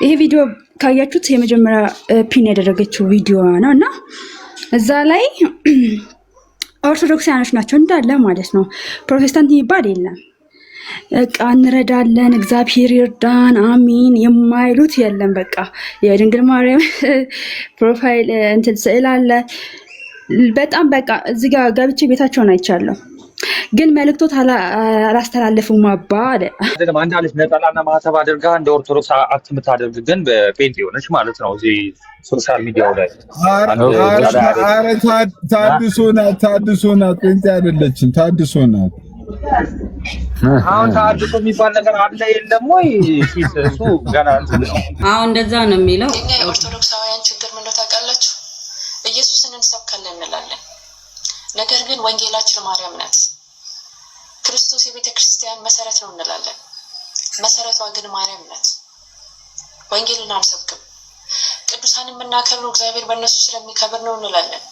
ይሄ ቪዲዮ ካያችሁት የመጀመሪያ ፒን ያደረገችው ቪዲዮ ነው እና እዛ ላይ ኦርቶዶክሳውያኖች ናቸው እንዳለ ማለት ነው። ፕሮቴስታንት የሚባል የለም። በቃ እንረዳለን፣ እግዚአብሔር ይርዳን፣ አሚን የማይሉት የለም። በቃ የድንግል ማርያም ፕሮፋይል እንትን ስዕል አለ። በጣም በቃ እዚህ ጋር ገብቼ ቤታቸውን አይቻለሁ። ግን መልእክቶት አላስተላለፉም አባ አለ። አንድ አለች ነጠላና ማተብ አድርጋ እንደ ኦርቶዶክስ አክት የምታደርግ ግን በፔንት የሆነች ማለት ነው። እዚህ ሶሻል ሚዲያው ላይ ታድሶ ናት፣ ፔንት አይደለችም፣ ታድሶ ናት። አሁን ታድሶ የሚባል ነገር አለ የለም ወይ? እሱ ገና አሁን እንደዛ ነው የሚለው። እኛ የኦርቶዶክሳውያን ችግር ምን ታውቃላችሁ? ኢየሱስን እንሰብካለን እንላለን፣ ነገር ግን ወንጌላችን ማርያም ናት። ክርስቶስ የቤተ ክርስቲያን መሰረት ነው እንላለን፣ መሰረቷ ግን ማርያም ናት። ወንጌልን አንሰብክም። ቅዱሳን የምናከብረው እግዚአብሔር በእነሱ ስለሚከብር ነው እንላለን፣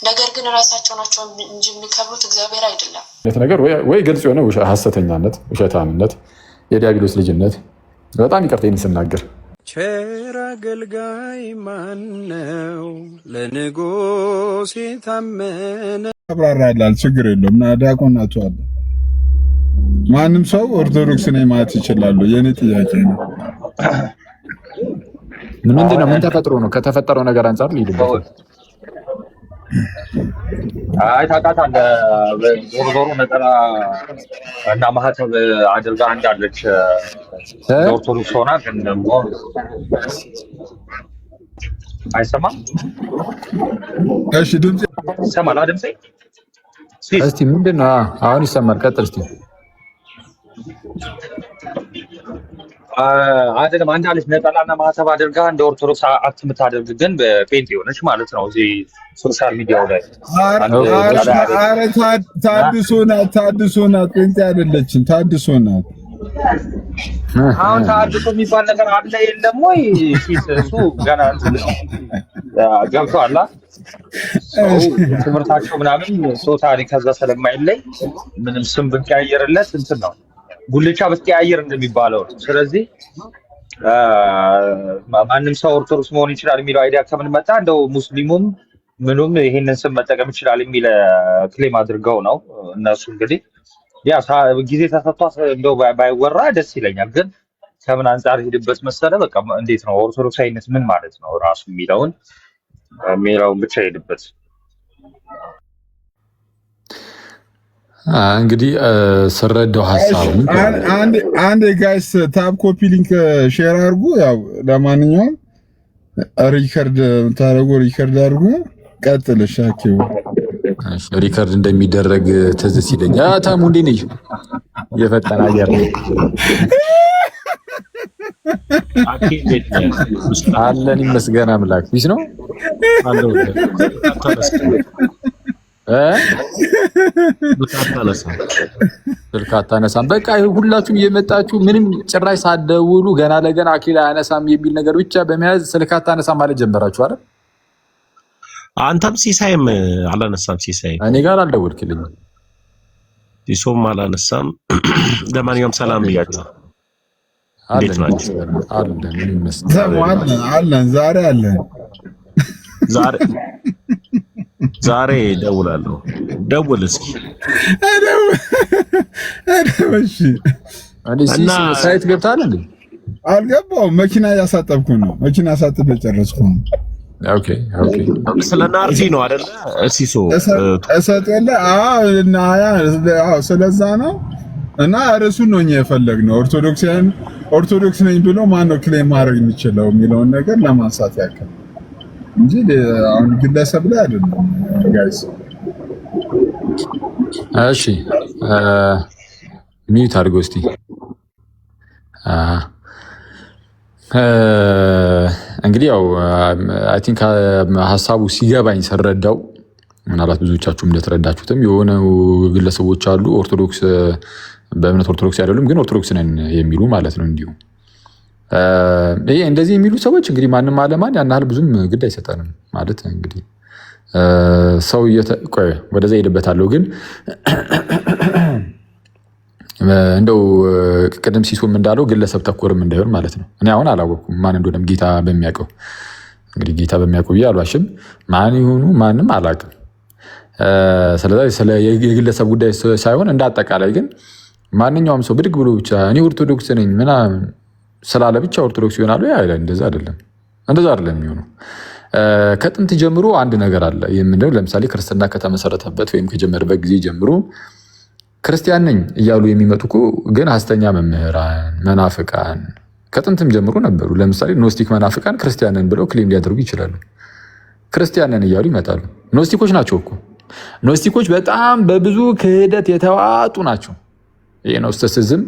ነገር ግን ራሳቸው ናቸው እንጂ የሚከብሩት እግዚአብሔር አይደለም። ነገር ወይ ግልጽ የሆነ ሐሰተኛነት፣ ውሸታምነት፣ የዲያብሎስ ልጅነት። በጣም ይቅርታ ስናገር ቸር አገልጋይ ማነው ለንጉሥ የታመነ አብራራላል። ችግር የለውም። እና ዲያቆናቱ አለ ማንም ሰው ኦርቶዶክስ ነኝ ማለት ይችላል። የኔ ጥያቄ ነው ምንድነው? ምን ተፈጥሮ ነው? ከተፈጠረው ነገር አንፃር ልሂድበት። አይ ታውቃታለህ፣ ዞሮ ነጠላ እና ማህተብ አድርጋ እንዳለች ኦርቶዶክስ ሆና ግን ደግሞ አይሰማም። እሺ ድምጽ ይሰማል? ድምጽ እስቲ ምንድነው? አሁን ይሰማል። ቀጥል እስቲ። አይደለም አንድ አለች ነጠላና ማህተብ አድርጋ እንደ ኦርቶዶክስ አክት የምታደርግ ግን በፔንት የሆነች ማለት ነው። እዚህ ሶሻል ሚዲያው ላይ ታድሶ ናት፣ ፔንት አይደለችም፣ ታድሶ ናት። አሁን ታድሶ የሚባል ነገር አለ የለም ወይ? እሱ ገና ገብቶሃል። ትምህርታቸው ምናምን ታሪክ ከዛ ስለማይለይ ምንም ስም ብንቀያየርለት እንትን ነው፣ ጉልቻ ብትቀያየር እንደሚባለው ነው። ስለዚህ ማንም ሰው ኦርቶዶክስ መሆን ይችላል የሚለው አይዲያ ከምን መጣ? እንደው ሙስሊሙም ምኑም ይሄንን ስም መጠቀም ይችላል የሚል ክሌም አድርገው ነው እነሱ። እንግዲህ ያ ጊዜ ተሰጥቷት እንደው ባይወራ ደስ ይለኛል። ግን ከምን አንጻር ሄድበት መሰለ? በቃ እንዴት ነው ኦርቶዶክሳዊነት ምን ማለት ነው ራሱ የሚለውን ብቻ ሄድበት። እንግዲህ ስረዳው ሐሳቡ አንድ ጋይስ ታብ ኮፒ ሊንክ ሼር አድርጉ። ያው ለማንኛውም ሪከርድ ታረጉ፣ ሪከርድ አድርጉ። ቀጥል ሻኪው። ሪከርድ እንደሚደረግ ትዝ ሲለኝ ታሙ እንዴ ነሽ? የፈጠነ አየር አለን ይመስገን አምላክ። ቢስ ነው ስልክ አታነሳም። በቃ ሁላችሁም እየመጣችሁ ምንም ጭራሽ ሳትደውሉ ገና ለገና አኪል አያነሳም የሚል ነገር ብቻ በመያዝ ስልክ አታነሳም ማለት ጀመራችሁ አይደል? አንተም ሲሳይም አላነሳም። ሲሳይ እኔ ጋር አልደወልክልኝ፣ ሲሶም አላነሳም። ለማንኛውም ሰላም ብያችሁ እንዴት ናችሁ? አለን ዛሬ አለን ዛሬ ደውላለሁ። ደውል እስኪ። እሺ እና ሳይት ገብታል እንዴ? አልገባሁም። መኪና እያሳጠብኩ ነው። መኪና አሳጥቤ ጨረስኩ። ኦኬ ስለ ናርዲ ነው አይደለ? ሲሶ እሰጥለ ስለዛ ነው። እና ርዕሱን ነው የፈለግነው። ኦርቶዶክስ ነኝ ብሎ ማን ነው ክሌም ማድረግ የሚችለው የሚለውን ነገር ለማንሳት ያክል እንጂ አሁን ግለሰብ ላይ አይደለም ጋይስ። እሺ ሚዩት አድርጎ እስቲ። እንግዲህ ያው አይ ቲንክ ሐሳቡ ሲገባኝ ስረዳው፣ ምናልባት ብዙዎቻችሁም እንደተረዳችሁትም የሆነ ግለሰቦች አሉ ኦርቶዶክስ በእምነት ኦርቶዶክስ አይደሉም ግን ኦርቶዶክስ ነን የሚሉ ማለት ነው። እንዲሁ ይሄ እንደዚህ የሚሉ ሰዎች እንግዲህ ማንም አለማን ያን ያህል ብዙም ግድ አይሰጠንም ማለት እንግዲህ ሰው ወደዛ ሄድበታለሁ። ግን እንደው ቅድም ሲሶም እንዳለው ግለሰብ ተኮርም እንዳይሆን ማለት ነው። እኔ አሁን አላወቅኩም ማን እንደሆነም ጌታ በሚያውቀው እንግዲህ ጌታ በሚያውቀው አልዋሽም። ማን ይሁኑ ማንም አላውቅም። ስለዚህ ስለ የግለሰብ ጉዳይ ሳይሆን እንዳጠቃላይ ግን ማንኛውም ሰው ብድግ ብሎ ብቻ እኔ ኦርቶዶክስ ነኝ ምናምን ስላለ ብቻ ኦርቶዶክስ ይሆናሉ እንደዛ አይደለም የሚሆነው። ከጥንት ጀምሮ አንድ ነገር አለ። የምንለው ለምሳሌ ክርስትና ከተመሰረተበት ወይም ከጀመረበት ጊዜ ጀምሮ ክርስቲያን ነኝ እያሉ የሚመጡ ግን ሐሰተኛ መምህራን መናፍቃን ከጥንትም ጀምሮ ነበሩ። ለምሳሌ ኖስቲክ መናፍቃን ክርስቲያን ነን ብለው ክሌም ሊያደርጉ ይችላሉ። ክርስቲያን ነን እያሉ ይመጣሉ። ኖስቲኮች ናቸው እኮ። ኖስቲኮች በጣም በብዙ ክህደት የተዋጡ ናቸው። የኖስቲሲዝም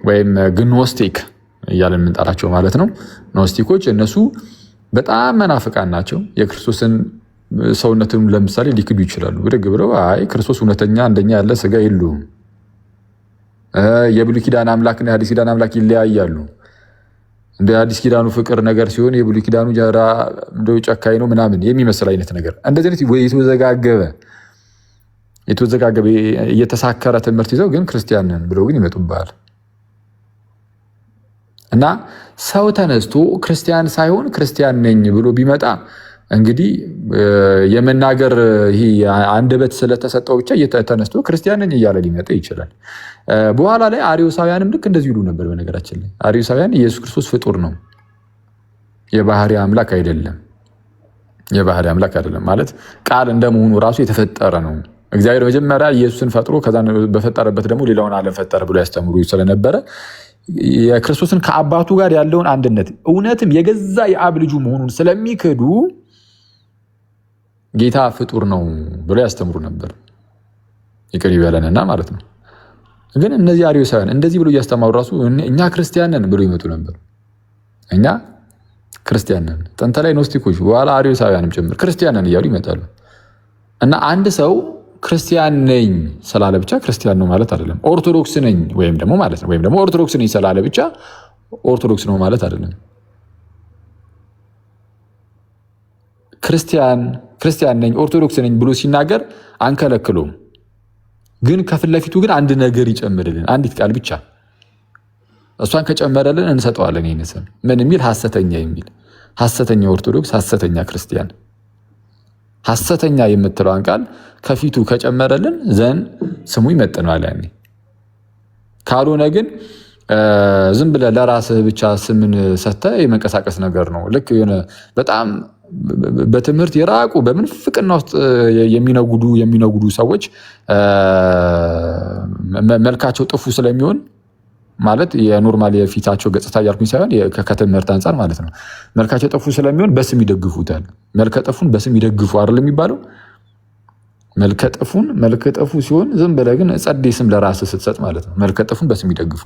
ወይም ግኖስቲክ እያለን የምንጠራቸው ማለት ነው። ኖስቲኮች እነሱ በጣም መናፍቃን ናቸው። የክርስቶስን ሰውነትን ለምሳሌ ሊክዱ ይችላሉ። ብድግ ብለው አይ ክርስቶስ እውነተኛ እንደኛ ያለ ስጋ የለውም፣ የብሉይ ኪዳን አምላክና የአዲስ ኪዳን አምላክ ይለያያሉ፣ እንደ አዲስ ኪዳኑ ፍቅር ነገር ሲሆን የብሉይ ኪዳኑ ጀራ እንደው ጨካኝ ነው ምናምን የሚመስል አይነት ነገር እንደዚህ አይነት የተወዘጋገበ እየተሳከረ ትምህርት ይዘው ግን ክርስቲያን ነን ብለው ግን ይመጡብሃል። እና ሰው ተነስቶ ክርስቲያን ሳይሆን ክርስቲያን ነኝ ብሎ ቢመጣ እንግዲህ የመናገር ይሄ አንደበት ስለተሰጠው ብቻ ተነስቶ ክርስቲያን ነኝ እያለ ሊመጣ ይችላል። በኋላ ላይ አርዮሳውያንም ልክ እንደዚህ ይሉ ነበር። በነገራችን ላይ አርዮሳውያን ኢየሱስ ክርስቶስ ፍጡር ነው፣ የባህሪ አምላክ አይደለም። የባህሪ አምላክ አይደለም ማለት ቃል እንደመሆኑ ራሱ የተፈጠረ ነው። እግዚአብሔር መጀመሪያ ኢየሱስን ፈጥሮ ከዛ በፈጠረበት ደግሞ ሌላውን ዓለም ፈጠረ ብሎ ያስተምሩ ስለነበረ የክርስቶስን ከአባቱ ጋር ያለውን አንድነት እውነትም የገዛ የአብ ልጁ መሆኑን ስለሚክዱ ጌታ ፍጡር ነው ብሎ ያስተምሩ ነበር። ይቅር ይበለንና ማለት ነው። ግን እነዚህ አርዮሳውያን እንደዚህ ብሎ እያስተማሩ ራሱ እኛ ክርስቲያን ነን ብሎ ይመጡ ነበር። እኛ ክርስቲያን ነን። ጥንት ላይ ኖስቲኮች፣ በኋላ አርዮሳውያንም ጭምር ክርስቲያን ነን እያሉ ይመጣሉ። እና አንድ ሰው ክርስቲያን ነኝ ስላለ ብቻ ክርስቲያን ነው ማለት አይደለም። ኦርቶዶክስ ነኝ ወይም ደግሞ ማለት ነው ወይም ደግሞ ኦርቶዶክስ ነኝ ስላለ ብቻ ኦርቶዶክስ ነው ማለት አይደለም። ክርስቲያን ነኝ ኦርቶዶክስ ነኝ ብሎ ሲናገር አንከለክሎም። ግን ከፊት ለፊቱ ግን አንድ ነገር ይጨምርልን፣ አንዲት ቃል ብቻ እሷን ከጨመረልን እንሰጠዋለን። ይህን ስም ምን የሚል ሐሰተኛ የሚል ሐሰተኛ ኦርቶዶክስ፣ ሐሰተኛ ክርስቲያን፣ ሐሰተኛ የምትለዋን ቃል ከፊቱ ከጨመረልን ዘን ስሙ ይመጥነዋል። ያኔ ካልሆነ ግን ዝም ብለህ ለራስህ ብቻ ስምን ሰጥተህ የመንቀሳቀስ ነገር ነው። ልክ የሆነ በጣም በትምህርት የራቁ በምንፍቅና ውስጥ የሚነጉዱ ሰዎች መልካቸው ጥፉ ስለሚሆን ማለት የኖርማል የፊታቸው ገጽታ እያልኩኝ ሳይሆን ከትምህርት አንጻር ማለት ነው። መልካቸው ጥፉ ስለሚሆን በስም ይደግፉታል። መልከ ጥፉን በስም ይደግፉ አይደል የሚባለው? መልከ ጥፉ ሲሆን ዝም ብለህ ግን ጸዴ ስም ለራስህ ስትሰጥ ማለት ነው። መልከ ጥፉን በስም ይደግፉ።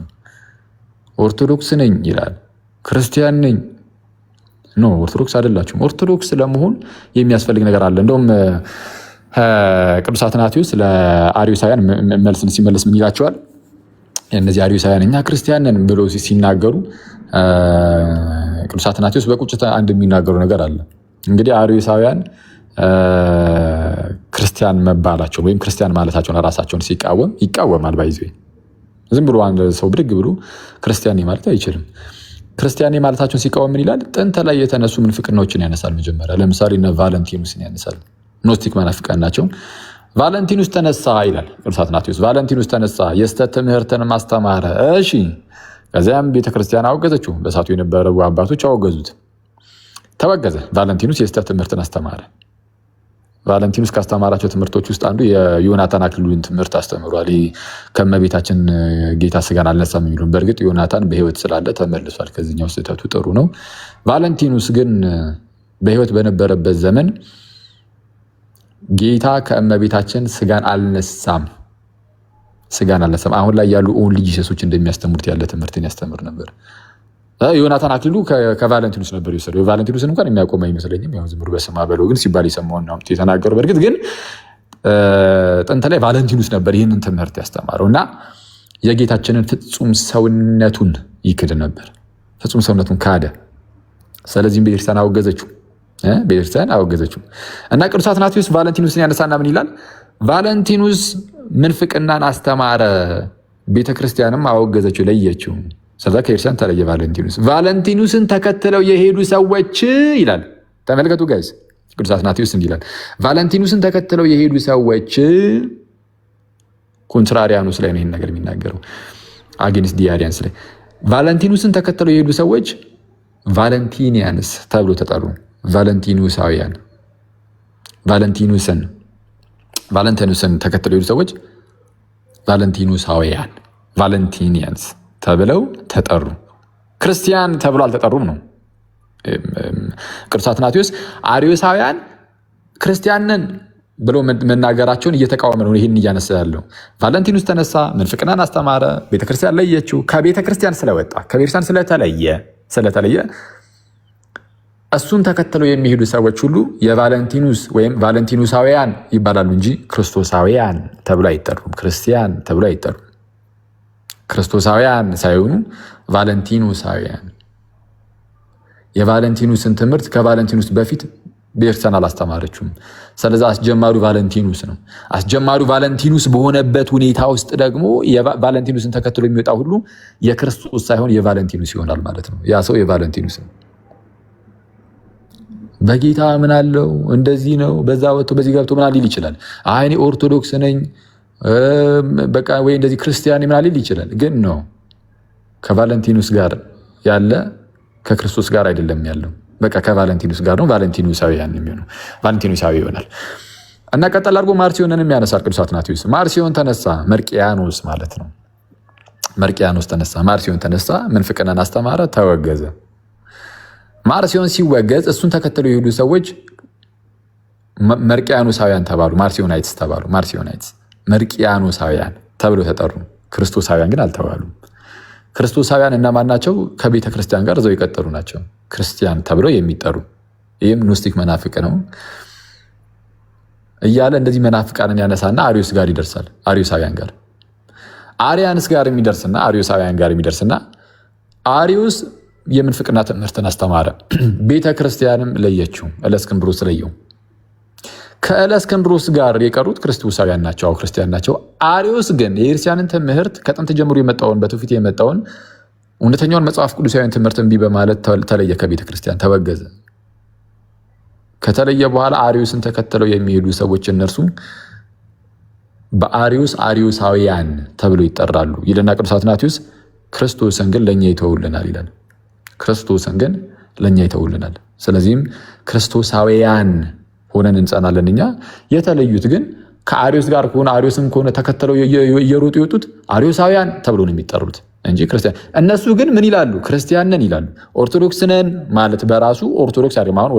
ኦርቶዶክስ ነኝ ይላል፣ ክርስቲያን ነኝ። ኖ ኦርቶዶክስ አይደላችሁም። ኦርቶዶክስ ለመሆን የሚያስፈልግ ነገር አለ። እንደውም ቅዱስ አትናቴዎስ ለአርዮሳውያን መልስን ሲመለስ ምን ይላቸዋል? እነዚህ አርዮሳውያን እኛ ክርስቲያን ነን ብሎ ሲናገሩ ቅዱስ አትናቴዎስ በቁጭት አንድ የሚናገሩ ነገር አለ። እንግዲህ አርዮሳውያን ክርስቲያን መባላቸው ወይም ክርስቲያን ማለታቸውን ራሳቸውን ይቃወማል። ባይዘ ዝም ብሎ አንድ ሰው ብድግ ብሎ ክርስቲያን ማለት አይችልም። ክርስቲያን ማለታቸውን ሲቃወም ምን ይላል? ጥንት ላይ የተነሱ ምንፍቅናዎችን ያነሳል። መጀመሪያ ለምሳሌ እነ ቫለንቲኑስን ያነሳል። ኖስቲክ መናፍቃን ናቸው። ቫለንቲኑስ ተነሳ ይላል ቅዱስ አትናቴዎስ። ቫለንቲኑስ ተነሳ የስተት ትምህርትን ማስተማረ። እሺ፣ ከዚያም ቤተክርስቲያን አወገዘችው። በሳቱ የነበሩ አባቶች አወገዙት፣ ተወገዘ። ቫለንቲኑስ የስተት ትምህርትን አስተማረ። ቫለንቲኑስ ካስተማራቸው ትምህርቶች ውስጥ አንዱ የዮናታን አክሊሉን ትምህርት አስተምሯል። ከመቤታችን ጌታ ስጋን አልነሳም የሚሉን። በእርግጥ ዮናታን በሕይወት ስላለ ተመልሷል። ከዚህኛው ስህተቱ ጥሩ ነው። ቫለንቲኑስ ግን በሕይወት በነበረበት ዘመን ጌታ ከእመቤታችን ስጋን አልነሳም። አሁን ላይ ያሉ ኦንሊ ጂሰሶች እንደሚያስተምሩት ያለ ትምህርትን ያስተምር ነበር። ዮናታን አክሊሉ ከቫለንቲኑስ ነበር የወሰደው። የቫለንቲኑስን እንኳን የሚያቆም አይመስለኝም። ያው ዝም ብሎ በስማ በለው ግን ሲባል የሰማውን ነው የተናገረው። በእርግጥ ግን ጥንት ላይ ቫለንቲኑስ ነበር ይህንን ትምህርት ያስተማረው እና የጌታችንን ፍጹም ሰውነቱን ይክድ ነበር። ፍጹም ሰውነቱን ካደ። ስለዚህም ቤተክርስቲያን አወገዘችው እና ቅዱስ አትናቴዎስ ቫለንቲኑስን ያነሳና ምን ይላል? ቫለንቲኑስ ምንፍቅናን አስተማረ ቤተክርስቲያንም አወገዘችው፣ ለየችው። ስለዛ ከኤርሲያን ተለየ ቫለንቲኑስ። ቫለንቲኑስን ተከትለው የሄዱ ሰዎች ይላል። ተመልከቱ ጋይስ፣ ቅዱስ አትናቴዎስ እንዲህ ይላል። ቫለንቲኑስን ተከትለው የሄዱ ሰዎች ኮንትራሪያኑስ ላይ ነው ይህን ነገር የሚናገረው፣ አጌንስት ዲያሪያንስ ላይ። ቫለንቲኑስን ተከትለው የሄዱ ሰዎች ቫለንቲኒያንስ ተብሎ ተጠሩ። ቫለንቲኑሳውያን ቫለንቲኑስን ተከትለው የሄዱ ሰዎች ቫለንቲኑሳውያን ቫለንቲኒያንስ ተብለው ተጠሩ። ክርስቲያን ተብሎ አልተጠሩም ነው። ቅዱስ አትናቴዎስ አርዮሳውያን ክርስቲያንን ብሎ መናገራቸውን እየተቃወመ ነው ይህን እያነሳ ያለው። ቫለንቲኑስ ተነሳ፣ ምንፍቅናን አስተማረ፣ ቤተክርስቲያን ለየችው። ከቤተክርስቲያን ስለወጣ ከቤተክርስቲያን ስለተለየ እሱን ተከትለው የሚሄዱ ሰዎች ሁሉ የቫለንቲኑስ ወይም ቫለንቲኑሳውያን ይባላሉ እንጂ ክርስቶሳውያን ተብሎ አይጠሩም። ክርስቲያን ተብሎ አይጠሩም። ክርስቶሳውያን ሳይሆኑ ቫለንቲኑሳውያን። የቫለንቲኑስን ትምህርት ከቫለንቲኑስ በፊት ቤተክርስቲያን አላስተማረችውም። ስለዚህ አስጀማሩ ቫለንቲኑስ ነው። አስጀማሩ ቫለንቲኑስ በሆነበት ሁኔታ ውስጥ ደግሞ ቫለንቲኑስን ተከትሎ የሚወጣ ሁሉ የክርስቶስ ሳይሆን የቫለንቲኑስ ይሆናል ማለት ነው። ያ ሰው የቫለንቲኑስ ነው። በጌታ ምን አለው እንደዚህ ነው በዛ ወጥቶ በዚህ ገብቶ ምን ሊል ይችላል። አይ እኔ ኦርቶዶክስ ነኝ በቃ ወይ እንደዚህ ክርስቲያን ምን ሊል ይችላል። ግን ነው ከቫለንቲኑስ ጋር ያለ ከክርስቶስ ጋር አይደለም ያለው። በቃ ከቫለንቲኑስ ጋር ነው። ቫለንቲኑሳውያን የሚሆነው ቫለንቲኑሳዊ ይሆናል። እና ቀጠል አድርጎ ማርሲዮንንም ያነሳል ቅዱስ አትናቴዎስ። ማርሲዮን ተነሳ፣ መርቂያኖስ ማለት ነው። መርቂያኖስ ተነሳ፣ ማርሲዮን ተነሳ፣ ምንፍቅናን አስተማረ፣ ተወገዘ። ማርሲዮን ሲወገዝ እሱን ተከትለው የሄዱ ሰዎች መርቂያኖሳውያን ተባሉ፣ ማርሲዮናይትስ ተባሉ። ማርሲዮናይትስ መርቂያኖሳውያን ተብለው ተጠሩ። ክርስቶሳውያን ግን አልተባሉም። ክርስቶሳውያን እነማን ናቸው? ከቤተ ክርስቲያን ጋር እዛው የቀጠሉ ናቸው፣ ክርስቲያን ተብለው የሚጠሩ። ይህም ኖስቲክ መናፍቅ ነው እያለ እንደዚህ መናፍቃንን ያነሳና አሪዮስ ጋር ይደርሳል። አሪዮሳውያን ጋር አሪያንስ ጋር የሚደርስና አሪዮሳውያን ጋር የሚደርስና አሪዮስ የምንፍቅና ትምህርትን አስተማረ። ቤተ ክርስቲያንም ለየችው፣ እለእስክንድሮስ ለየው። ከእለእስክንድሮስ ጋር የቀሩት ክርስቶሳውያን ናቸው፣ ክርስቲያን ናቸው። አሪዮስ ግን የኤርሲያንን ትምህርት ከጥንት ጀምሮ የመጣውን በትውፊት የመጣውን እውነተኛውን መጽሐፍ ቅዱሳዊን ትምህርት እምቢ በማለት ተለየ፣ ከቤተ ክርስቲያን ተወገዘ። ከተለየ በኋላ አሪዮስን ተከትለው የሚሄዱ ሰዎች እነርሱ በአሪዮስ አሪዮሳውያን ተብለው ይጠራሉ ይልና ቅዱስ አትናቴዎስ ክርስቶስን ግን ለእኛ ይተውልናል ይላል። ክርስቶስን ግን ለእኛ ይተውልናል። ስለዚህም ክርስቶሳውያን ሆነን እንጸናለን እኛ። የተለዩት ግን ከአሪዮስ ጋር ከሆነ አሪዮስን ከሆነ ተከተለው እየሮጡ የወጡት አሪዮሳውያን ተብሎ ነው የሚጠሩት እንጂ ክርስቲያን። እነሱ ግን ምን ይላሉ? ክርስቲያን ነን ይላሉ። ኦርቶዶክስ ነን ማለት በራሱ ኦርቶዶክስ አይደለም። አሁን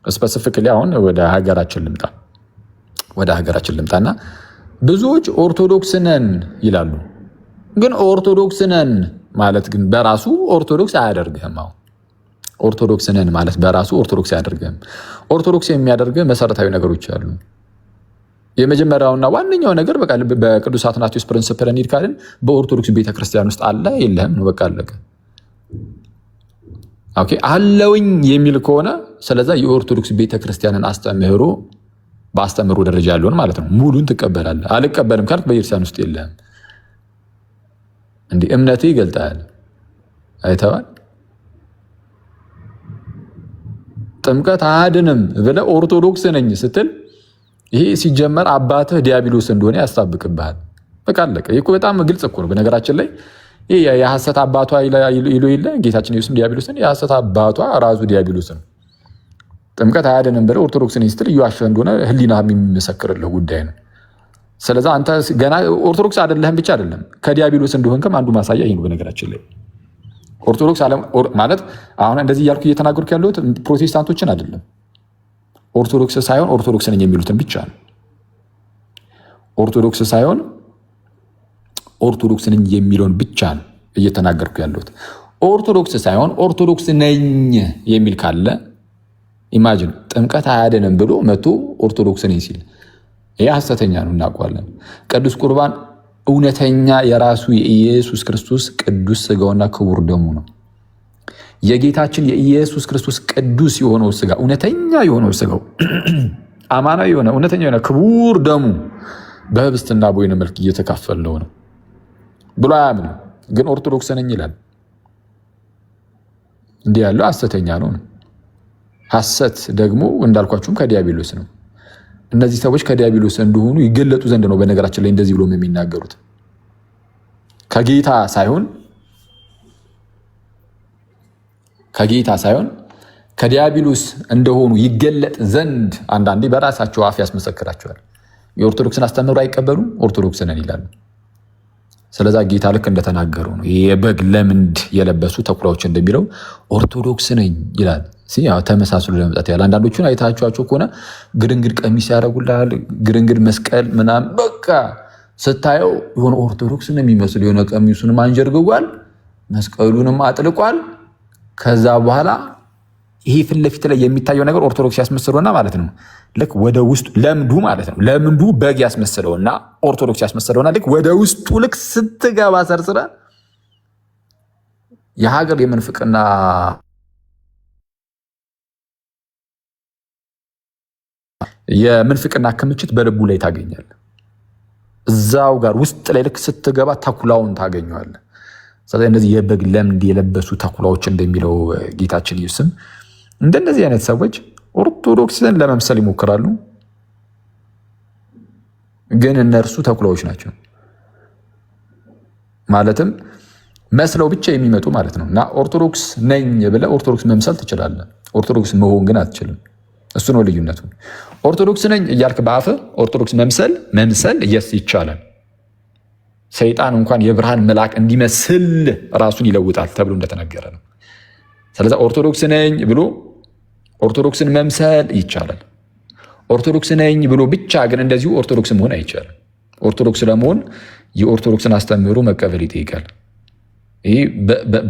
ስፔሲፊክሊ አሁን ወደ ሀገራችን ልምጣና ብዙዎች ኦርቶዶክስ ነን ይላሉ። ግን ኦርቶዶክስ ነን ማለት ግን በራሱ ኦርቶዶክስ አያደርግህም። አሁን ኦርቶዶክስ ነን ማለት በራሱ ኦርቶዶክስ አያደርግህም። ኦርቶዶክስ የሚያደርግህ መሰረታዊ ነገሮች አሉ። የመጀመሪያውና ዋነኛው ነገር በቃ በቅዱስ አትናቴዎስ ፕሪንሲፕል እንሂድ ካልን በኦርቶዶክስ ቤተክርስቲያን ውስጥ አለ የለህም ነው፣ በቃ አለቀ። ኦኬ አለውኝ የሚል ከሆነ ስለዛ የኦርቶዶክስ ቤተክርስቲያንን አስተምህሮ በአስተምህሮ ደረጃ ያለውን ማለት ነው ሙሉን ትቀበላለህ። አልቀበልም ካልክ በቤተክርስቲያን ውስጥ የለህም። እንዲህ እምነትህ ይገልጣል። አይተዋል። ጥምቀት አያድንም ብለህ ኦርቶዶክስ ነኝ ስትል ይሄ ሲጀመር አባትህ ዲያብሎስ እንደሆነ ያስታብቅብሃል። በቃ አለቀ። ይሄ እኮ በጣም ግልጽ እኮ ነው። በነገራችን ላይ ይሄ የሐሰት አባቷ ይሉ የለ ጌታችን ኢየሱስም ዲያብሎስን የሐሰት አባቷ ራሱ ዲያብሎስን ጥምቀት አያድንም ብለህ ኦርቶዶክስ ነኝ ስትል እየዋሸህ እንደሆነ ሕሊና የሚመሰክርልህ ጉዳይ ነው። ስለዚህ አንተ ገና ኦርቶዶክስ አይደለህም ብቻ አይደለም ከዲያብሎስ እንደሆንክም አንዱ ማሳያ ይሄ ነው። በነገራችን ላይ ኦርቶዶክስ ማለት አሁን እንደዚህ እያልኩ እየተናገርኩ ያለሁት ፕሮቴስታንቶችን አይደለም። ኦርቶዶክስ ሳይሆን ኦርቶዶክስ ነኝ የሚሉትን ብቻ ነው። ኦርቶዶክስ ሳይሆን ኦርቶዶክስ ነኝ የሚለውን ብቻ ነው እየተናገርኩ ያለሁት። ኦርቶዶክስ ሳይሆን ኦርቶዶክስ ነኝ የሚል ካለ ኢማጂን ጥምቀት አያድንም ብሎ መቶ ኦርቶዶክስ ነኝ ሲል ይህ ሐሰተኛ ነው፣ እናውቀዋለን። ቅዱስ ቁርባን እውነተኛ የራሱ የኢየሱስ ክርስቶስ ቅዱስ ስጋውና ክቡር ደሙ ነው። የጌታችን የኢየሱስ ክርስቶስ ቅዱስ የሆነው ስጋ እውነተኛ የሆነው ስጋው አማናዊ የሆነ እውነተኛ የሆነ ክቡር ደሙ በህብስትና በወይን መልክ እየተካፈልነው ነው። ብሎ አያምንም፣ ግን ኦርቶዶክስ ነኝ ይላል። እንዲህ ያለው ሐሰተኛ ነው። ሐሰት ደግሞ እንዳልኳችሁም ከዲያብሎስ ነው። እነዚህ ሰዎች ከዲያብሎስ እንደሆኑ ይገለጡ ዘንድ ነው በነገራችን ላይ እንደዚህ ብሎ የሚናገሩት። ከጌታ ሳይሆን ከዲያብሎስ እንደሆኑ ይገለጥ ዘንድ አንዳንዴ በራሳቸው አፍ ያስመሰክራቸዋል። የኦርቶዶክስን አስተምህሮ አይቀበሉም፣ ኦርቶዶክስ ነን ይላሉ። ስለዛ ጌታ ልክ እንደተናገረው ነው። የበግ ለምንድ የለበሱ ተኩላዎች እንደሚለው ኦርቶዶክስ ነኝ ይላል። ተመሳስሎ ለመምጣት ያለ አንዳንዶቹን አይታችኋቸው ከሆነ ግድንግድ ቀሚስ ያደርጉልሃል፣ ግድንግድ መስቀል ምናምን፣ በቃ ስታየው የሆነ ኦርቶዶክስ ነው የሚመስል። የሆነ ቀሚሱንም አንጀርግጓል፣ መስቀሉንም አጥልቋል። ከዛ በኋላ ይሄ ፊት ለፊት ላይ የሚታየው ነገር ኦርቶዶክስ ያስመስለውና ማለት ነው ልክ ወደ ውስጡ ለምዱ ማለት ነው ለምንዱ በግ ያስመስለውና ኦርቶዶክስ ያስመስለውና ልክ ወደ ውስጡ ልክ ስትገባ ሰርስራ የሀገር የምንፍቅና ክምችት በልቡ ላይ ታገኛል። እዛው ጋር ውስጥ ላይ ልክ ስትገባ ተኩላውን ታገኘዋል። ስለዚህ እነዚህ የበግ ለምድ የለበሱ ተኩላዎች እንደሚለው ጌታችን ኢየሱስም እንደነዚህ አይነት ሰዎች ኦርቶዶክስን ለመምሰል ይሞክራሉ፣ ግን እነርሱ ተኩላዎች ናቸው። ማለትም መስለው ብቻ የሚመጡ ማለት ነው። እና ኦርቶዶክስ ነኝ ብለህ ኦርቶዶክስ መምሰል ትችላለህ፣ ኦርቶዶክስ መሆን ግን አትችልም። እሱ ነው ልዩነቱ። ኦርቶዶክስ ነኝ እያልክ በአፍህ ኦርቶዶክስ መምሰል ይቻላል። ሰይጣን እንኳን የብርሃን መልአክ እንዲመስል ራሱን ይለውጣል ተብሎ እንደተነገረ ነው። ስለዚህ ኦርቶዶክስ ነኝ ብሎ ኦርቶዶክስን መምሰል ይቻላል። ኦርቶዶክስ ነኝ ብሎ ብቻ ግን እንደዚሁ ኦርቶዶክስ መሆን አይቻልም። ኦርቶዶክስ ለመሆን የኦርቶዶክስን አስተምህሮ መቀበል ይጠይቃል። ይህ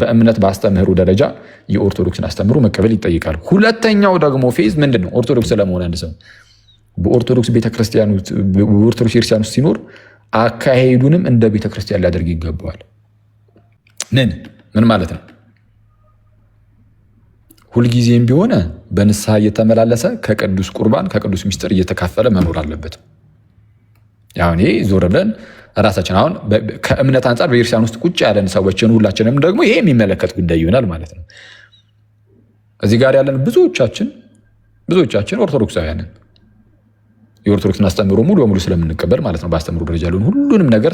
በእምነት በአስተምህሮ ደረጃ የኦርቶዶክስን አስተምህሮ መቀበል ይጠይቃል። ሁለተኛው ደግሞ ፌዝ ምንድን ነው? ኦርቶዶክስ ለመሆን አንድ ሰው በኦርቶዶክስ ቤተክርስቲያን ውስጥ ሲኖር አካሄዱንም እንደ ቤተክርስቲያን ሊያደርግ ይገባዋል። ምን ማለት ነው? ሁልጊዜም ቢሆን በንስሐ እየተመላለሰ ከቅዱስ ቁርባን ከቅዱስ ሚስጥር እየተካፈለ መኖር አለበት። አሁን ይሄ ዞር ብለን ራሳችን አሁን ከእምነት አንጻር በቤተክርስቲያን ውስጥ ቁጭ ያለን ሰዎችን ሁላችንም ደግሞ ይሄ የሚመለከት ጉዳይ ይሆናል ማለት ነው። እዚህ ጋር ያለን ብዙዎቻችን ኦርቶዶክሳውያንን የኦርቶዶክስን አስተምህሮ ሙሉ በሙሉ ስለምንቀበል ማለት ነው። በአስተምህሮ ደረጃ ያለውን ሁሉንም ነገር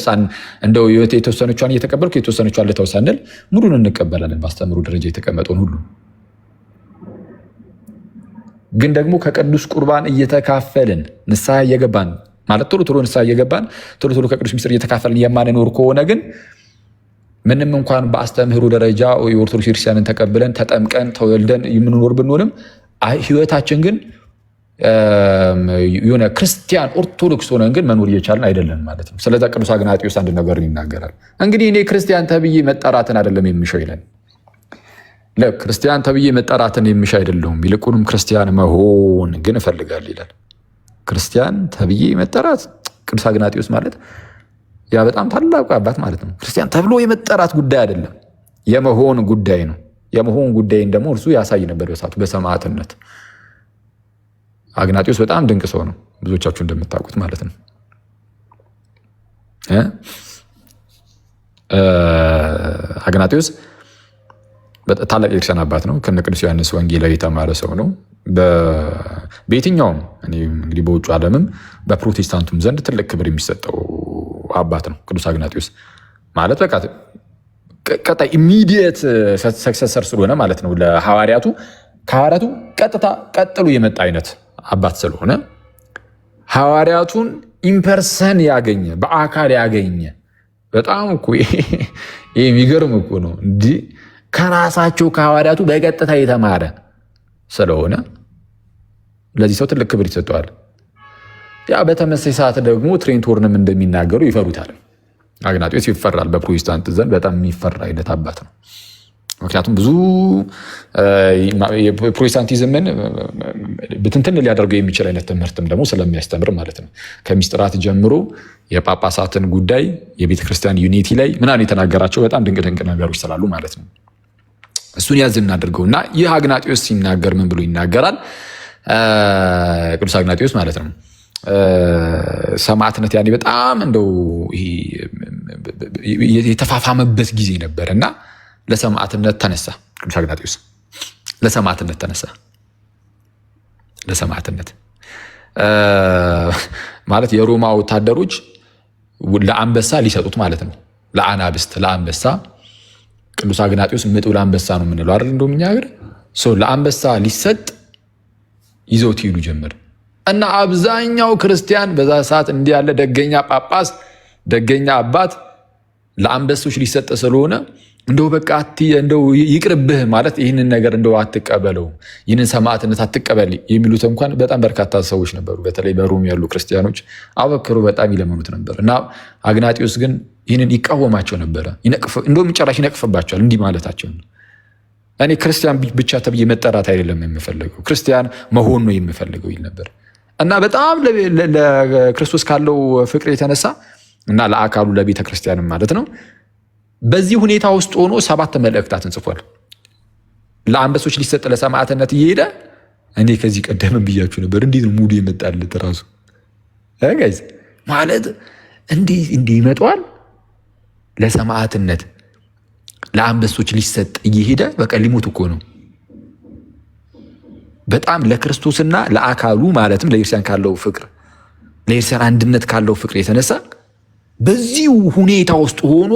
እንደው የተወሰነቿን እየተቀበልኩ የተወሰነቿን ልተው ሳንል ሙሉን እንቀበላለን። በአስተምህሮ ደረጃ የተቀመጠውን ሁሉ ግን ደግሞ ከቅዱስ ቁርባን እየተካፈልን ንስሐ እየገባን ማለት ቶሎ ንስሐ እየገባን ቶሎ ከቅዱስ ሚስጥር እየተካፈልን የማንኖር ከሆነ ግን ምንም እንኳን በአስተምህሮ ደረጃ የኦርቶዶክስ ክርስቲያንን ተቀብለን ተጠምቀን ተወልደን የምንኖር ብንሆንም ህይወታችን ግን የሆነ ክርስቲያን ኦርቶዶክስ ሆነን ግን መኖር እየቻልን አይደለም ማለት ነው። ስለዚህ ቅዱስ አግናጢዮስ አንድ ነገር ይናገራል። እንግዲህ እኔ ክርስቲያን ተብዬ መጠራትን አይደለም የምሻው ይላል። ክርስቲያን ተብዬ መጠራትን የምሻ አይደለሁም፣ ይልቁንም ክርስቲያን መሆን ግን እፈልጋለሁ ይላል። ክርስቲያን ተብዬ መጠራት ቅዱስ አግናጢዮስ ማለት ያ በጣም ታላቁ አባት ማለት ነው። ክርስቲያን ተብሎ የመጠራት ጉዳይ አይደለም፣ የመሆን ጉዳይ ነው። የመሆን ጉዳይን ደግሞ እርሱ ያሳይ ነበር በሰዓቱ በሰማዕትነት። አግናጢዮስ በጣም ድንቅ ሰው ነው፣ ብዙዎቻችሁ እንደምታውቁት ማለት ነው። አግናጢዮስ ታላቅ የክርስቲያን አባት ነው። ከነ ቅዱስ ዮሐንስ ወንጌላዊ የተማረ ሰው ነው። በየትኛውም እንግዲህ በውጭ ዓለምም በፕሮቴስታንቱም ዘንድ ትልቅ ክብር የሚሰጠው አባት ነው ቅዱስ አግናጢዮስ ማለት በቃ ቀጣይ ኢሚዲየት ሰክሰሰር ስለሆነ ማለት ነው ለሐዋርያቱ ከሐዋርያቱ ቀጥታ ቀጥሎ የመጣ አይነት አባት ስለሆነ ሐዋርያቱን ኢምፐርሰን ያገኘ በአካል ያገኘ በጣም እኮ ይሄ የሚገርም እኮ ነው። እንዲህ ከራሳቸው ከሐዋርያቱ በቀጥታ የተማረ ስለሆነ ለዚህ ሰው ትልቅ ክብር ይሰጠዋል። ያ በተመሳሳይ ሰዓት ደግሞ ትሬንቶርንም እንደሚናገሩ ይፈሩታል። አግናጢዮስ ይፈራል። በፕሮቴስታንት ዘንድ በጣም የሚፈራ አይነት አባት ነው። ምክንያቱም ብዙ የፕሮቴስታንቲዝምን ብትንትን ሊያደርገው የሚችል አይነት ትምህርትም ደግሞ ስለሚያስተምር ማለት ነው። ከሚስጥራት ጀምሮ የጳጳሳትን ጉዳይ የቤተክርስቲያን ዩኒቲ ላይ ምናምን የተናገራቸው በጣም ድንቅ ነገሮች ስላሉ ማለት ነው። እሱን ያዝ እናድርገው እና ይህ አግናጢዮስ ሲናገር ምን ብሎ ይናገራል? ቅዱስ አግናጢዮስ ማለት ነው ሰማዕትነት ያኔ በጣም እንደው ይሄ የተፋፋመበት ጊዜ ነበር እና ለሰማዕትነት ተነሳ። ቅዱስ አግናጢዮስ ለሰማዕትነት ተነሳ። ለሰማዕትነት ማለት የሮማ ወታደሮች ለአንበሳ ሊሰጡት ማለት ነው። ለአናብስት ለአንበሳ ቅዱስ አግናጢዮስ ምጡ ለአንበሳ ነው የምንለው አይደል? እንደውም እኛ ሀገር ለአንበሳ ሊሰጥ ይዘውት ይሉ ጀመር እና አብዛኛው ክርስቲያን በዛ ሰዓት እንዲህ ያለ ደገኛ ጳጳስ ደገኛ አባት ለአንበሶች ሊሰጥ ስለሆነ እንደው በቃ እንደው ይቅርብህ ማለት ይህንን ነገር እንደው አትቀበለው፣ ይህንን ሰማዕትነት አትቀበል የሚሉት እንኳን በጣም በርካታ ሰዎች ነበሩ። በተለይ በሮም ያሉ ክርስቲያኖች አበክሮ በጣም ይለመኑት ነበር እና አግናጢዮስ ግን ይህንን ይቃወማቸው ነበረ። እንደውም ጭራሽ ይነቅፍባቸዋል እንዲህ ማለታቸው ነው። እኔ ክርስቲያን ብቻ ተብዬ መጠራት አይደለም የምፈልገው፣ ክርስቲያን መሆን ነው የምፈልገው ይል ነበር እና በጣም ለክርስቶስ ካለው ፍቅር የተነሳ እና ለአካሉ ለቤተ ክርስቲያንም ማለት ነው በዚህ ሁኔታ ውስጥ ሆኖ 7 መልእክታትን ጽፏል። ለአንበሶች ሊሰጥ ለሰማዕትነት እየሄደ እኔ ከዚህ ቀደም ብያችሁ ነበር። እንዴት ነው ሙሉ የመጣለት ራሱ ጋይዝ ማለት እንዲህ ይመጣዋል። ለሰማዕትነት ለአንበሶች ሊሰጥ እየሄደ በቃ ሊሞት እኮ ነው። በጣም ለክርስቶስና ለአካሉ ማለትም ለቤተክርስቲያን ካለው ፍቅር ለቤተክርስቲያን አንድነት ካለው ፍቅር የተነሳ በዚህ ሁኔታ ውስጥ ሆኖ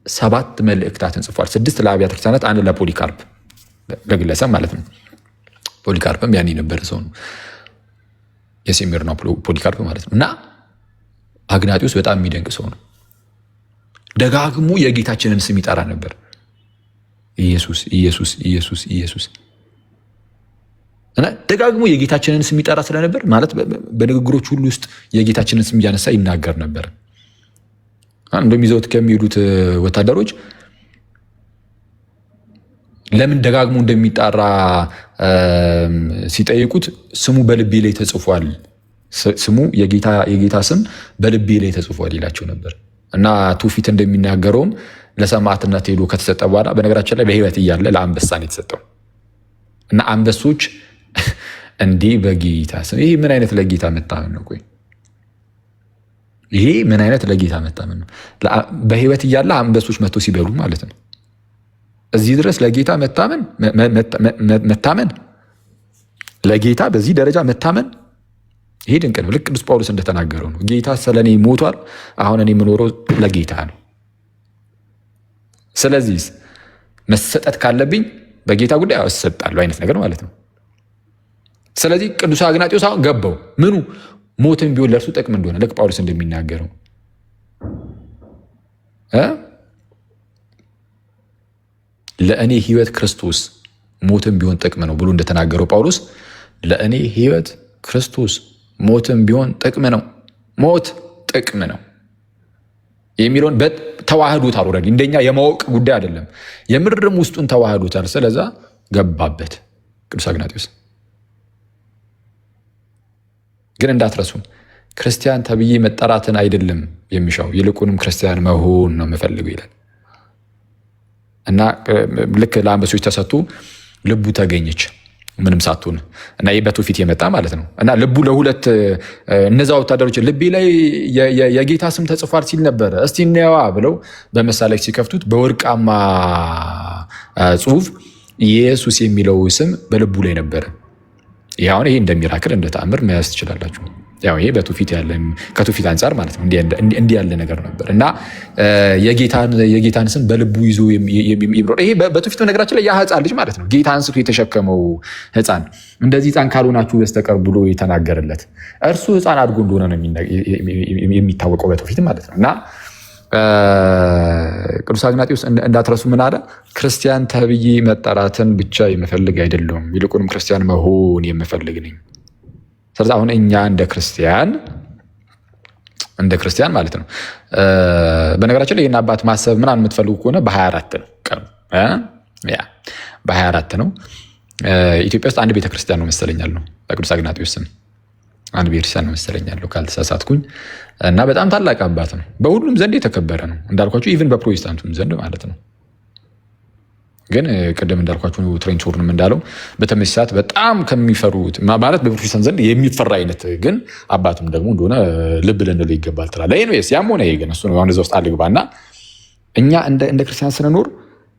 7 መልእክታትን ጽፏል። 6 ለአብያተ ክርስቲያናት፣ 1 ለፖሊካርፕ ለግለሰብ ማለት ነው። ፖሊካርፕም ያን የነበረ ሰው ነው፣ የሴሜርና ፖሊካርፕ ማለት ነው። እና አግናጢዮስ በጣም የሚደንቅ ሰው ነው። ደጋግሞ የጌታችንን ስም ይጠራ ነበር። ኢየሱስ ኢየሱስ ኢየሱስ ኢየሱስ እና ደጋግሞ የጌታችንን ስም ይጠራ ስለነበር ማለት በንግግሮች ሁሉ ውስጥ የጌታችንን ስም እያነሳ ይናገር ነበር። እንደውም ይዘውት ከሚሄዱት ወታደሮች ለምን ደጋግሞ እንደሚጣራ ሲጠይቁት ስሙ በልቤ ላይ ተጽፏል፣ ስሙ የጌታ ስም በልቤ ላይ ተጽፏል ይላቸው ነበር። እና ትውፊት እንደሚናገረውም ለሰማዕትነት ሄዶ ከተሰጠ በኋላ በነገራችን ላይ በሕይወት እያለ ለአንበሳ ነው የተሰጠው። እና አንበሶች እንዲህ በጌታ ስም ይሄ ምን አይነት ለጌታ መታመን ነው? ቆይ ይሄ ምን አይነት ለጌታ መታመን ነው? በሕይወት እያለ አንበሶች መጥቶ ሲበሉ ማለት ነው። እዚህ ድረስ ለጌታ መታመን ለጌታ በዚህ ደረጃ መታመን ይሄ ድንቅ ነው። ልክ ቅዱስ ጳውሎስ እንደተናገረው ነው። ጌታ ስለኔ ሞቷል፣ አሁን እኔ የምኖረው ለጌታ ነው። ስለዚህ መሰጠት ካለብኝ በጌታ ጉዳይ እሰጣለሁ አይነት ነገር ማለት ነው። ስለዚህ ቅዱስ አግናጢዮስ አሁን ገባው ምኑ ሞትን ቢሆን ለእርሱ ጥቅም እንደሆነ ልክ ጳውሎስ እንደሚናገረው ለእኔ ሕይወት ክርስቶስ ሞትን ቢሆን ጥቅም ነው ብሎ እንደተናገረው ጳውሎስ ለእኔ ሕይወት ክርስቶስ ሞትን ቢሆን ጥቅም ነው፣ ሞት ጥቅም ነው የሚለውን ተዋህዶታል። ኦልሬዲ እንደኛ የማወቅ ጉዳይ አይደለም፣ የምርም ውስጡን ተዋህዶታል። ስለዛ ገባበት ቅዱስ አግናጢዮስ። ግን እንዳትረሱ ክርስቲያን ተብዬ መጠራትን አይደለም የሚሻው፣ ይልቁንም ክርስቲያን መሆን ነው የምፈልገው ይላል እና ልክ ለአንበሶች ተሰጡ፣ ልቡ ተገኘች ምንም ሳትሆን እና ይህ በትውፊት የመጣ ማለት ነው። እና ልቡ ለሁለት እነዛ ወታደሮች ልቤ ላይ የጌታ ስም ተጽፏል ሲል ነበረ፣ እስቲ እናየዋ ብለው በመሳለክ ሲከፍቱት በወርቃማ ጽሑፍ ኢየሱስ የሚለው ስም በልቡ ላይ ነበረ። ይህ አሁን ይሄ እንደሚራክል እንደ ተአምር መያዝ ትችላላችሁ። ያው ይሄ በትውፊት ያለ ከትውፊት አንጻር ማለት ነው እንዲህ ያለ ነገር ነበር እና የጌታን ስም በልቡ ይዞ የሚኖር ይሄ በትውፊት ነገራችን ላይ ያ ሕፃን ልጅ ማለት ነው ጌታ አንስቶ የተሸከመው ሕፃን እንደዚህ ሕፃን ካልሆናችሁ በስተቀር ብሎ የተናገረለት እርሱ ሕፃን አድጎ እንደሆነ ነው የሚታወቀው በትውፊት ማለት ነው። እና ቅዱስ አግናጢዮስ እንዳትረሱ ምን አለ? ክርስቲያን ተብዬ መጠራትን ብቻ የምፈልግ አይደለሁም፣ ይልቁንም ክርስቲያን መሆን የምፈልግ ነኝ። ስለዚህ አሁን እኛ እንደ ክርስቲያን ማለት ነው በነገራችን ላይ ይህን አባት ማሰብ ምናምን የምትፈልጉ ከሆነ በ24 ነው ቀኑ በ24 ነው። ኢትዮጵያ ውስጥ አንድ ቤተክርስቲያን ነው መሰለኛል ነው በቅዱስ አግናጢዮስ ስም አንድ ቤተክርስቲያን ነው መሰለኛለሁ ካልተሳሳትኩኝ። እና በጣም ታላቅ አባት ነው፣ በሁሉም ዘንድ የተከበረ ነው እንዳልኳቸው፣ ኢቭን በፕሮቴስታንቱም ዘንድ ማለት ነው። ግን ቅድም እንዳልኳችሁ ትሬንች ሆርንም እንዳለው በተመሳሳይ ሰዓት በጣም ከሚፈሩት ማለት በፕሮቴስታንት ዘንድ የሚፈራ አይነት ግን አባትም ደግሞ እንደሆነ ልብ ልንለው ይገባል ትላለህ። ኤኒዌይስ ያም ሆነ ይሄ ግን እሱ ነው እዛ ውስጥ አልግባና እኛ እንደ ክርስቲያን ስንኖር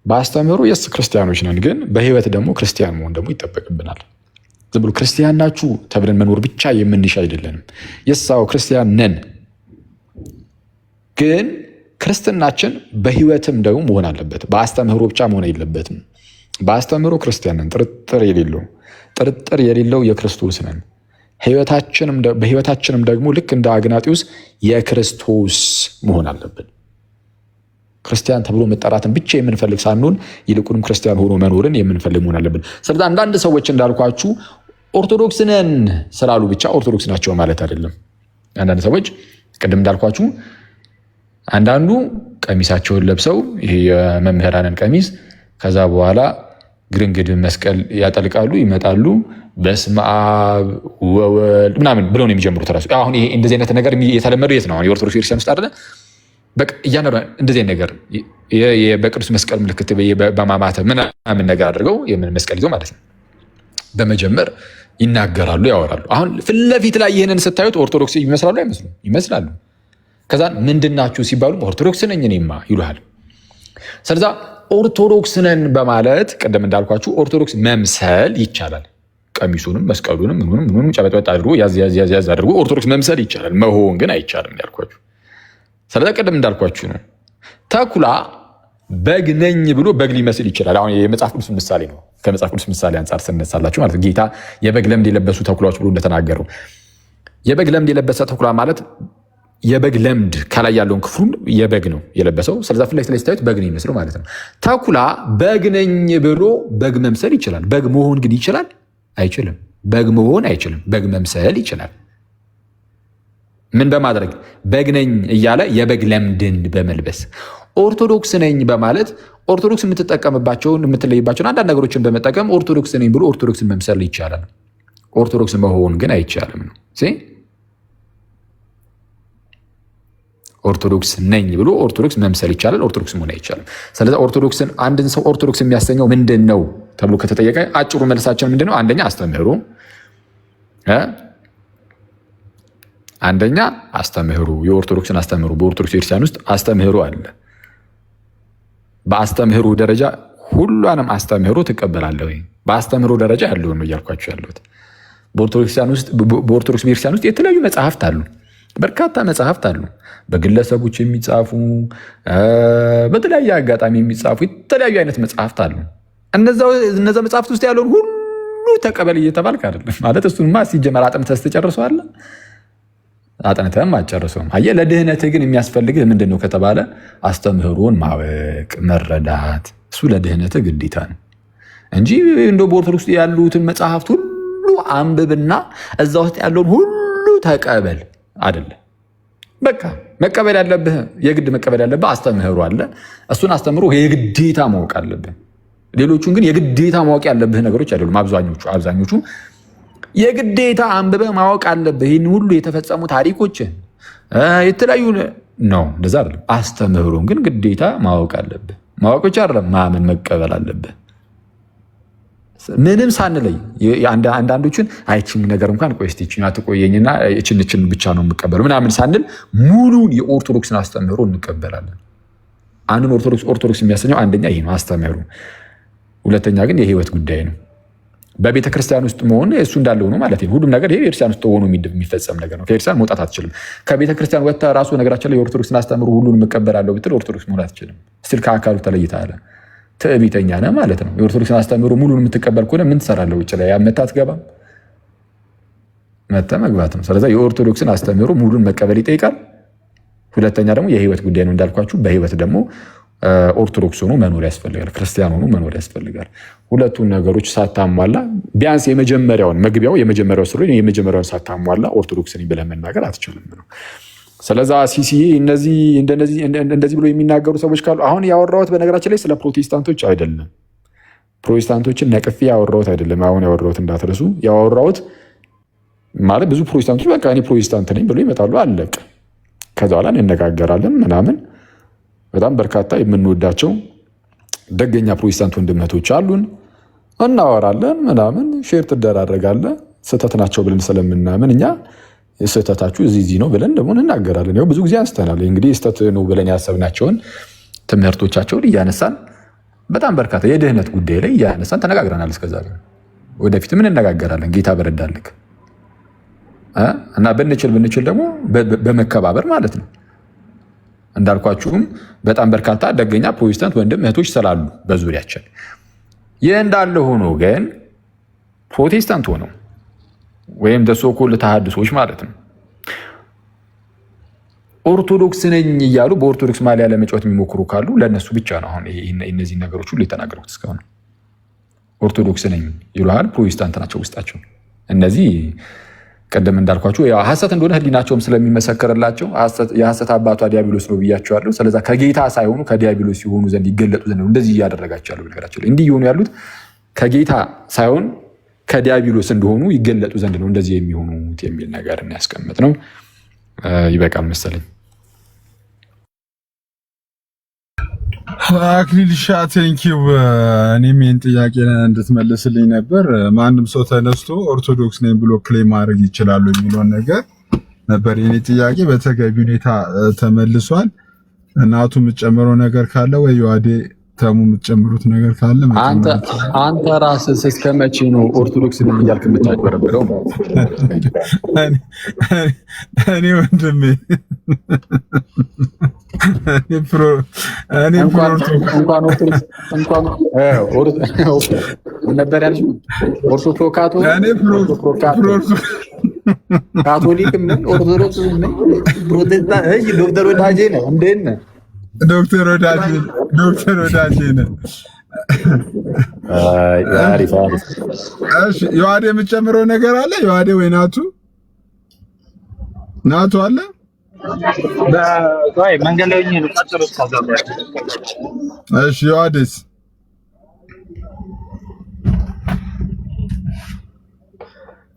በአስተምህሮ የስ ክርስቲያኖች ነን፣ ግን በህይወት ደግሞ ክርስቲያን መሆን ደግሞ ይጠበቅብናል። ዝም ብሎ ክርስቲያን ናችሁ ተብለን መኖር ብቻ የምንሻ አይደለንም። የሳው ክርስቲያን ነን፣ ግን ክርስትናችን በህይወትም ደግሞ መሆን አለበት። በአስተምህሮ ብቻ መሆን የለበትም። በአስተምህሮ ክርስቲያን ነን፣ ጥርጥር የሌለው የክርስቶስ ነን። በህይወታችንም ደግሞ ልክ እንደ አግናጢዎስ የክርስቶስ መሆን አለብን። ክርስቲያን ተብሎ መጠራትን ብቻ የምንፈልግ ሳንሆን ይልቁንም ክርስቲያን ሆኖ መኖርን የምንፈልግ መሆን አለብን። ስለዚህ አንዳንድ ሰዎች እንዳልኳችሁ ኦርቶዶክስ ነን ስላሉ ብቻ ኦርቶዶክስ ናቸው ማለት አይደለም። አንዳንድ ሰዎች ቅድም እንዳልኳችሁ አንዳንዱ ቀሚሳቸውን ለብሰው ይሄ የመምህራንን ቀሚስ ከዛ በኋላ ግርንግድ መስቀል ያጠልቃሉ፣ ይመጣሉ፣ በስመ አብ ወወልድ ምናምን ብለው ነው የሚጀምሩት። ራሱ አሁን ይሄ እንደዚህ አይነት ነገር የተለመደው የት ነው? የኦርቶዶክስ ቤተክርስቲያን ውስጥ አይደለ? በቃ እያንዳንዱ እንደዚህ አይነት ነገር በቅዱስ መስቀል ምልክት በማማተብ ምናምን ነገር አድርገው የምን መስቀል ይዞ ማለት ነው በመጀመር ይናገራሉ፣ ያወራሉ። አሁን ፊት ለፊት ላይ ይህንን ስታዩት ኦርቶዶክስ ይመስላሉ አይመስሉም? ይመስላሉ። ከዛ ምንድናችሁ ሲባሉ ኦርቶዶክስ ነኝ እኔማ ይሉሃል። ስለዛ ኦርቶዶክስ ነን በማለት ቅድም እንዳልኳችሁ ኦርቶዶክስ መምሰል ይቻላል። ቀሚሱንም መስቀሉንም ምኑንም ጨበጥ አድርጎ ያዝ አድርጎ ኦርቶዶክስ መምሰል ይቻላል። መሆን ግን አይቻልም እንዳልኳችሁ። ስለዛ ቅድም እንዳልኳችሁ ነው። ተኩላ በግ ነኝ ብሎ በግ ሊመስል ይችላል። አሁን የመጽሐፍ ቅዱስ ምሳሌ ነው። ከመጽሐፍ ቅዱስ ምሳሌ አንጻር ስነሳላችሁ ማለት ጌታ የበግ ለምድ የለበሱ ተኩላዎች ብሎ እንደተናገረው የበግ ለምድ የለበሰ ተኩላ ማለት የበግ ለምድ ከላይ ያለውን ክፍሉን የበግ ነው የለበሰው። ስለዛ ፊት ለፊት ላይ ስታዩት በግ ነው የሚመስለው ማለት ነው። ተኩላ በግ ነኝ ብሎ በግ መምሰል ይችላል። በግ መሆን ግን ይችላል? አይችልም። በግ መሆን አይችልም። በግ መምሰል ይችላል። ምን በማድረግ? በግ ነኝ እያለ የበግ ለምድን በመልበስ። ኦርቶዶክስ ነኝ በማለት ኦርቶዶክስ የምትጠቀምባቸውን የምትለይባቸውን አንዳንድ ነገሮችን በመጠቀም ኦርቶዶክስ ነኝ ብሎ ኦርቶዶክስን መምሰል ይቻላል። ኦርቶዶክስ መሆን ግን አይቻልም ነው። ኦርቶዶክስ ነኝ ብሎ ኦርቶዶክስ መምሰል ይቻላል። ኦርቶዶክስ መሆን አይቻልም። ስለዚህ ኦርቶዶክስን አንድን ሰው ኦርቶዶክስ የሚያሰኘው ምንድን ነው ተብሎ ከተጠየቀ አጭሩ መልሳችን ምንድን ነው? አንደኛ አስተምህሮ፣ የኦርቶዶክስን አስተምህሮ። በኦርቶዶክስ ቤተክርስቲያን ውስጥ አስተምህሮ አለ። በአስተምህሮ ደረጃ ሁሉንም አስተምህሮ ትቀበላለህ ወይ? በአስተምህሮ ደረጃ ያለውን ነው እያልኳቸው ያለሁት። በኦርቶዶክስ ቤተክርስቲያን ውስጥ የተለያዩ መጽሐፍት አሉ። በርካታ መጽሐፍት አሉ። በግለሰቦች የሚጻፉ በተለያየ አጋጣሚ የሚጻፉ የተለያዩ አይነት መጽሐፍት አሉ። እነዛ መጽሐፍት ውስጥ ያለውን ሁሉ ተቀበል እየተባልክ አይደለም ማለት። እሱንማ ሲጀመር አጥንተህ ትጨርሰዋለህ? አጥንተህም አትጨርሰውም። አየህ፣ ለድህነትህ ግን የሚያስፈልግህ ምንድን ነው ከተባለ አስተምህሮን ማወቅ መረዳት። እሱ ለድህነትህ ግዴታ ነው እንጂ እንደው በኦርቶዶክስ ውስጥ ያሉትን መጽሐፍት ሁሉ አንብብና እዛ ውስጥ ያለውን ሁሉ ተቀበል አይደለም። በቃ መቀበል ያለብህ የግድ መቀበል ያለብህ አስተምህሮ አለ። እሱን አስተምህሮ የግዴታ ማወቅ አለብህ። ሌሎቹን ግን የግዴታ ማወቅ ያለብህ ነገሮች አይደሉም። አብዛኞቹ የግዴታ አንብበህ ማወቅ አለብህ። ይህን ሁሉ የተፈጸሙ ታሪኮችን የተለያዩ ነው፣ እንደዛ አይደለም። አስተምህሮን ግን ግዴታ ማወቅ አለብህ። ማወቅ ብቻ አይደለም፣ ማመን መቀበል አለብህ። ምንም ሳንለይ አንዳንዶችን አይችን ነገር እንኳን ቆይ እስቲ ይችን አትቆየኝና እችን ብቻ ነው የምቀበለው ምናምን ሳንል ሙሉን የኦርቶዶክስን አስተምህሮ እንቀበላለን። አንዱን ኦርቶዶክስ የሚያሰኘው አንደኛ ይሄ ነው አስተምህሮ። ሁለተኛ ግን የህይወት ጉዳይ ነው። በቤተ ክርስቲያን ውስጥ መሆን እሱ እንዳለው ነው ማለት ነው። ሁሉም ነገር ይሄ ቤተክርስቲያን ውስጥ ሆኖ የሚፈጸም ነገር ነው። ከቤተክርስቲያን መውጣት አትችልም። ከቤተ ክርስቲያን ወጥተህ ራሱ ነገራችን ላይ የኦርቶዶክስን አስተምህሮ ሁሉን እቀበላለሁ ብትል ኦርቶዶክስ መሆን አትችልም። ስቲል ከአካሉ ተለይተሃል። ትዕቢተኛ ነህ ማለት ነው። የኦርቶዶክስን አስተምህሮ ሙሉን የምትቀበል ከሆነ ምን ትሰራለህ? ውጭ ላይ መተህ አትገባም? መተህ መግባት ነው። ስለዚህ የኦርቶዶክስን አስተምህሮ ሙሉን መቀበል ይጠይቃል። ሁለተኛ ደግሞ የህይወት ጉዳይ ነው እንዳልኳችሁ። በህይወት ደግሞ ኦርቶዶክስ ሆኖ መኖር ያስፈልጋል። ክርስቲያን ሆኖ መኖር ያስፈልጋል። ሁለቱን ነገሮች ሳታሟላ ቢያንስ የመጀመሪያው ስለሆነ የመጀመሪያውን ሳታሟላ ኦርቶዶክስ ነኝ ብለህ መናገር አትችልም ነው። ስለዛ ሲሲዬ እንደዚህ ብሎ የሚናገሩ ሰዎች ካሉ አሁን ያወራሁት በነገራችን ላይ ስለ ፕሮቴስታንቶች አይደለም። ፕሮቴስታንቶችን ነቅፌ ያወራሁት አይደለም። አሁን ያወራሁት እንዳትረሱ። ያወራሁት ማለት ብዙ ፕሮቴስታንቶች በቃ እኔ ፕሮቴስታንት ነኝ ብሎ ይመጣሉ። አለቅ ከዛ በኋላ እንነጋገራለን ምናምን። በጣም በርካታ የምንወዳቸው ደገኛ ፕሮቴስታንት ወንድመቶች አሉን። እናወራለን፣ ምናምን ሼር ትደራረጋለህ። ስህተት ናቸው ብለን ስለምናምን እኛ ስህተታችሁ እዚህ ነው ብለን ደግሞ እንናገራለን። ያው ብዙ ጊዜ አንስተናል። እንግዲህ ስህተት ነው ብለን ያሰብናቸውን ትምህርቶቻቸውን እያነሳን በጣም በርካታ የድህነት ጉዳይ ላይ እያነሳን ተነጋግረናል። እስከዛሬ ወደፊትም እንነጋገራለን ጌታ በረዳልክ እና ብንችል ደግሞ በመከባበር ማለት ነው። እንዳልኳችሁም በጣም በርካታ ደገኛ ፕሮቴስታንት ወንድም እህቶች ስላሉ በዙሪያችን። ይህ እንዳለ ሆኖ ግን ፕሮቴስታንት ሆነው ወይም ደሶኮል ተሐድሶች ማለት ነው ኦርቶዶክስ ነኝ እያሉ በኦርቶዶክስ ማሊያ ለመጫወት የሚሞክሩ ካሉ ለነሱ ብቻ ነው አሁን እነዚህ ነገሮች ሁሉ የተናገሩት። እስካሁን ኦርቶዶክስ ነኝ ይሉሃል፣ ፕሮቴስታንት ናቸው ውስጣቸው። እነዚህ ቀደም እንዳልኳችሁ ያው ሐሰት እንደሆነ ህሊናቸውም ስለሚመሰከርላቸው የሐሰት አባቷ ዲያብሎስ ነው ብያቸዋለሁ። ስለዚህ ከጌታ ሳይሆኑ ከዲያብሎስ ሲሆኑ ዘንድ ይገለጡ ዘንድ ነው እንደዚህ እያደረጋቸው ያለው። ነገራቸው እንዲህ ይሆኑ ያሉት ከጌታ ሳይሆን ከዲያብሎስ እንደሆኑ ይገለጡ ዘንድ ነው እንደዚህ የሚሆኑት የሚል ነገር እናያስቀምጥ ነው። ይበቃል መሰለኝ። አክሊልሻ ቴንኪው። እኔም ይህን ጥያቄ እንድትመልስልኝ ነበር። ማንም ሰው ተነስቶ ኦርቶዶክስ ነኝ ብሎ ክሌም ማድረግ ይችላሉ የሚለውን ነገር ነበር የኔ ጥያቄ። በተገቢ ሁኔታ ተመልሷል። እናቱ የምትጨምረው ነገር ካለ ወይ ዮሐዴ ተሙ የምትጨምሩት ነገር ካለ አንተ ራስህ እስከ መቼ ነው ኦርቶዶክስ ነኝ እያልክ የምታጭበረብረው? እኔ ወንድሜ ነበር ያልሽው ኦርቶፕሮካቶ ካቶሊክም ነኝ ኦርቶዶክስም ነኝ ፕሮቴስታንት። ዶክተር ወዳጄ ነህ እንዴት ነህ? ዶክተር ወዳጄ ነህ። እሺ ዮሐዴ የምትጨምረው ነገር አለ? ዮሐዴ ወይ ናቱ አለ? መንገድ ላይ ነው። እሺ ዮሐዴስ?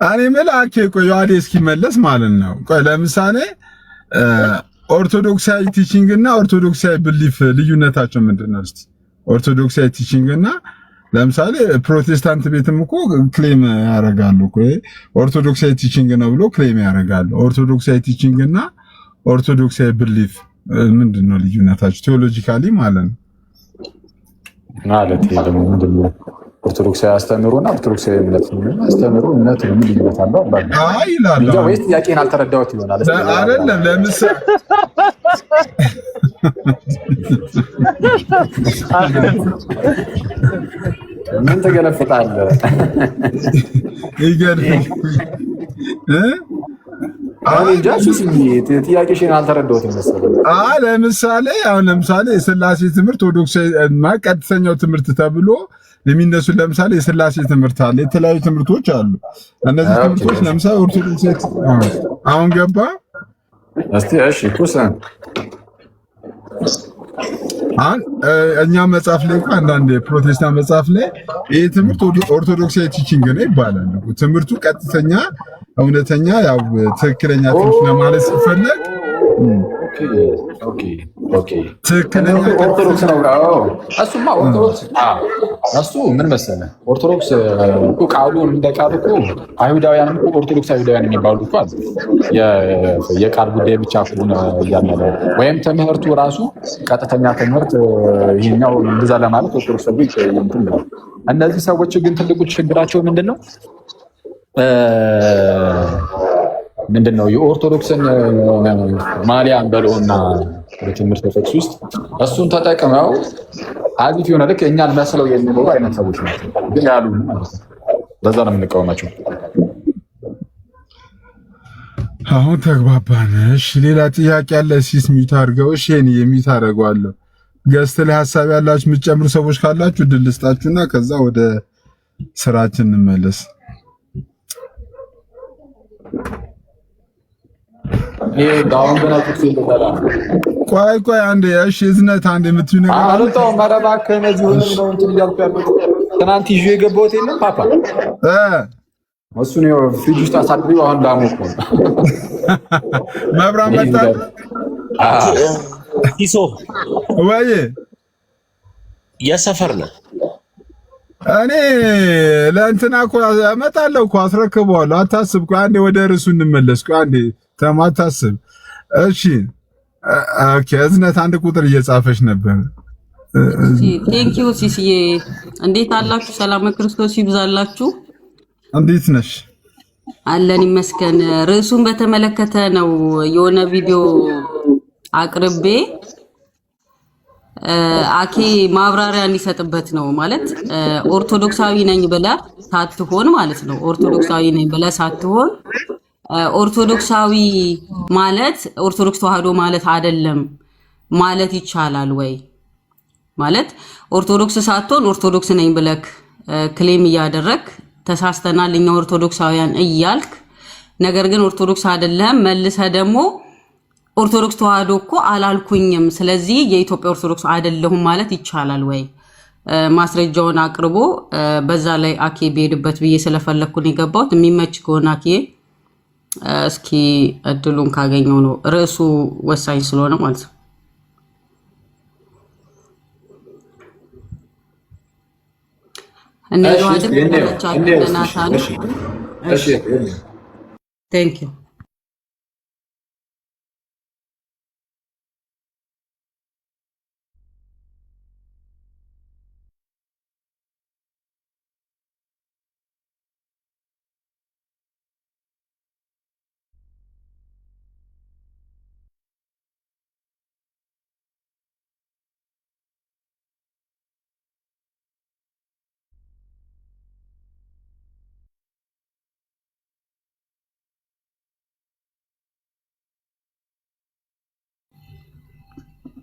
እኔ መልአኬ ቆይ ዮሐዴ እስኪመለስ ማለት ነው። ቆይ ለምሳሌ ኦርቶዶክሳዊ ቲቺንግ እና ኦርቶዶክሳዊ ብሊፍ ልዩነታቸው ምንድነው? እስቲ ኦርቶዶክሳዊ ቲቺንግ እና ለምሳሌ ፕሮቴስታንት ቤትም እኮ ክሌም ያደርጋሉ እኮ ኦርቶዶክሳዊ ቲቺንግ ነው ብሎ ክሌም ያደርጋሉ። ኦርቶዶክሳዊ ቲቺንግ እና ኦርቶዶክሳዊ ብሊፍ ምንድነው ልዩነታቸው ቴዎሎጂካሊ ማለት ነው? ማለት ደግሞ ምንድነው ኦርቶዶክሳዊ አስተምህሮና ኦርቶዶክሳዊ እምነት ነው። አስተምህሮ እምነት ነው ልዩነት አለው አባል አይ ይላል። ወይስ ጥያቄን አልተረዳሁት ይሆናል? አይደለም ለምሳሌ ምን ተገለፍጣለህ? ይገርም ጥያቄሽን አልተረዳሁትም መሰለኝ። ለምሳሌ የሥላሴ ትምህርት ኦርቶዶክሳዊ ቀጥተኛው ትምህርት ተብሎ የሚነሱ ለምሳሌ የሥላሴ ትምህርት አለ። የተለያዩ ትምህርቶች አሉ። እነዚህ ትምህርቶች ለምሳሌ ኦርቶዶክስ አሁን ገባ እስቲ እሺ ኩሰን እኛ መጽሐፍ ላይ አንዳንድ የፕሮቴስታንት መጽሐፍ ላይ ይህ ትምህርት ኦርቶዶክሳዊ ቲቺንግ ነው ይባላል። ትምህርቱ ቀጥተኛ እውነተኛ ያው ትክክለኛ ትምህርት ለማለት ሲፈለግ ትክክለኛ ኦርቶዶክስ ነው። እሱማ ኦርቶዶክስ እሱ ምን መሰለህ ኦርቶዶክስ ቃሉ እንደ ቃሉ እኮ አይሁዳውያንም እኮ ኦርቶዶክስ አይሁዳውያን የሚባሉ እኮ አሉ። የቃል ጉዳይ ብቻ ከሆነ እያለ ወይም ትምህርቱ ራሱ ቀጥተኛ ትምህርት ይሄኛው እንደዛ ለማለት ኦርቶዶክስ ሰዎች እንትን ብለው እነዚህ ሰዎች ግን ትልቁ ችግራቸው ምንድነው? ምንድነው የኦርቶዶክስን ማሊያን በለውና በትምህርት ቤቶች ውስጥ እሱን ተጠቅመው አዚፍ የሆነ ልክ እኛን መስለው የሚኖሩ አይነት ሰዎች ናቸው። ግን ያሉ ማለት ነው። በዛ ነው የምንቃወማቸው። አሁን ተግባባን። እሺ ሌላ ጥያቄ ያለ ሲስ ሚውት አድርገው። እሺ እኔ የሚውት አደርገዋለሁ። ገስት ላይ ሀሳብ ያላችሁ የምትጨምሩ ሰዎች ካላችሁ ድል ልስጣችሁና ከዛ ወደ ስራችን እንመለስ። ቆይ አንዴ እሺ እዝነት አንዴ የምትይው ነገር አለ? እባክህ እነዚህ ሆነው ነው እንትን እያልኩ ያሉት። ትናንት ይዤ የገባሁት የለም ፓፓ እሱን ፍሪጅ ውስጥ አሳድሪው። አሁን ላሞቅ ነው። መብራት መጣ። ኢሶ ወይ የሰፈር ነው። እኔ ለእንትና እኮ እመጣለሁ እኮ አስረክበዋለሁ። አታስብ። ቆይ አንዴ ወደ ርዕሱ እንመለስ። ቆይ አንዴ አታስብ። እሺ ኦኬ። እዝነት አንድ ቁጥር እየጻፈች ነበር። ቴንኪዩ ሲሲዬ፣ እንዴት አላችሁ? ሰላም ክርስቶስ ይብዛላችሁ። እንዴት ነሽ? አለን ይመስገን። ርዕሱን በተመለከተ ነው የሆነ ቪዲዮ አቅርቤ አኬ ማብራሪያ እንዲሰጥበት ነው። ማለት ኦርቶዶክሳዊ ነኝ ብለህ ሳትሆን ማለት ነው። ኦርቶዶክሳዊ ነኝ ብለህ ሳትሆን ኦርቶዶክሳዊ ማለት ኦርቶዶክስ ተዋህዶ ማለት አይደለም ማለት ይቻላል ወይ? ማለት ኦርቶዶክስ ሳትሆን ኦርቶዶክስ ነኝ ብለህ ክሌም እያደረግ ተሳስተናል እኛ ኦርቶዶክሳውያን እያልክ ነገር ግን ኦርቶዶክስ አይደለም መልሰህ ደግሞ ኦርቶዶክስ ተዋህዶ እኮ አላልኩኝም ስለዚህ የኢትዮጵያ ኦርቶዶክስ አይደለሁም ማለት ይቻላል ወይ? ማስረጃውን አቅርቦ በዛ ላይ አኬ ቢሄድበት ብዬ ስለፈለኩ ነው የገባሁት። የሚመች ከሆነ አኬ እስኪ እድሉን ካገኘው ነው ርዕሱ ወሳኝ ስለሆነ ማለት ነው። እነዚህ ዋድም ለናታን እሺ ቴንክ ዩ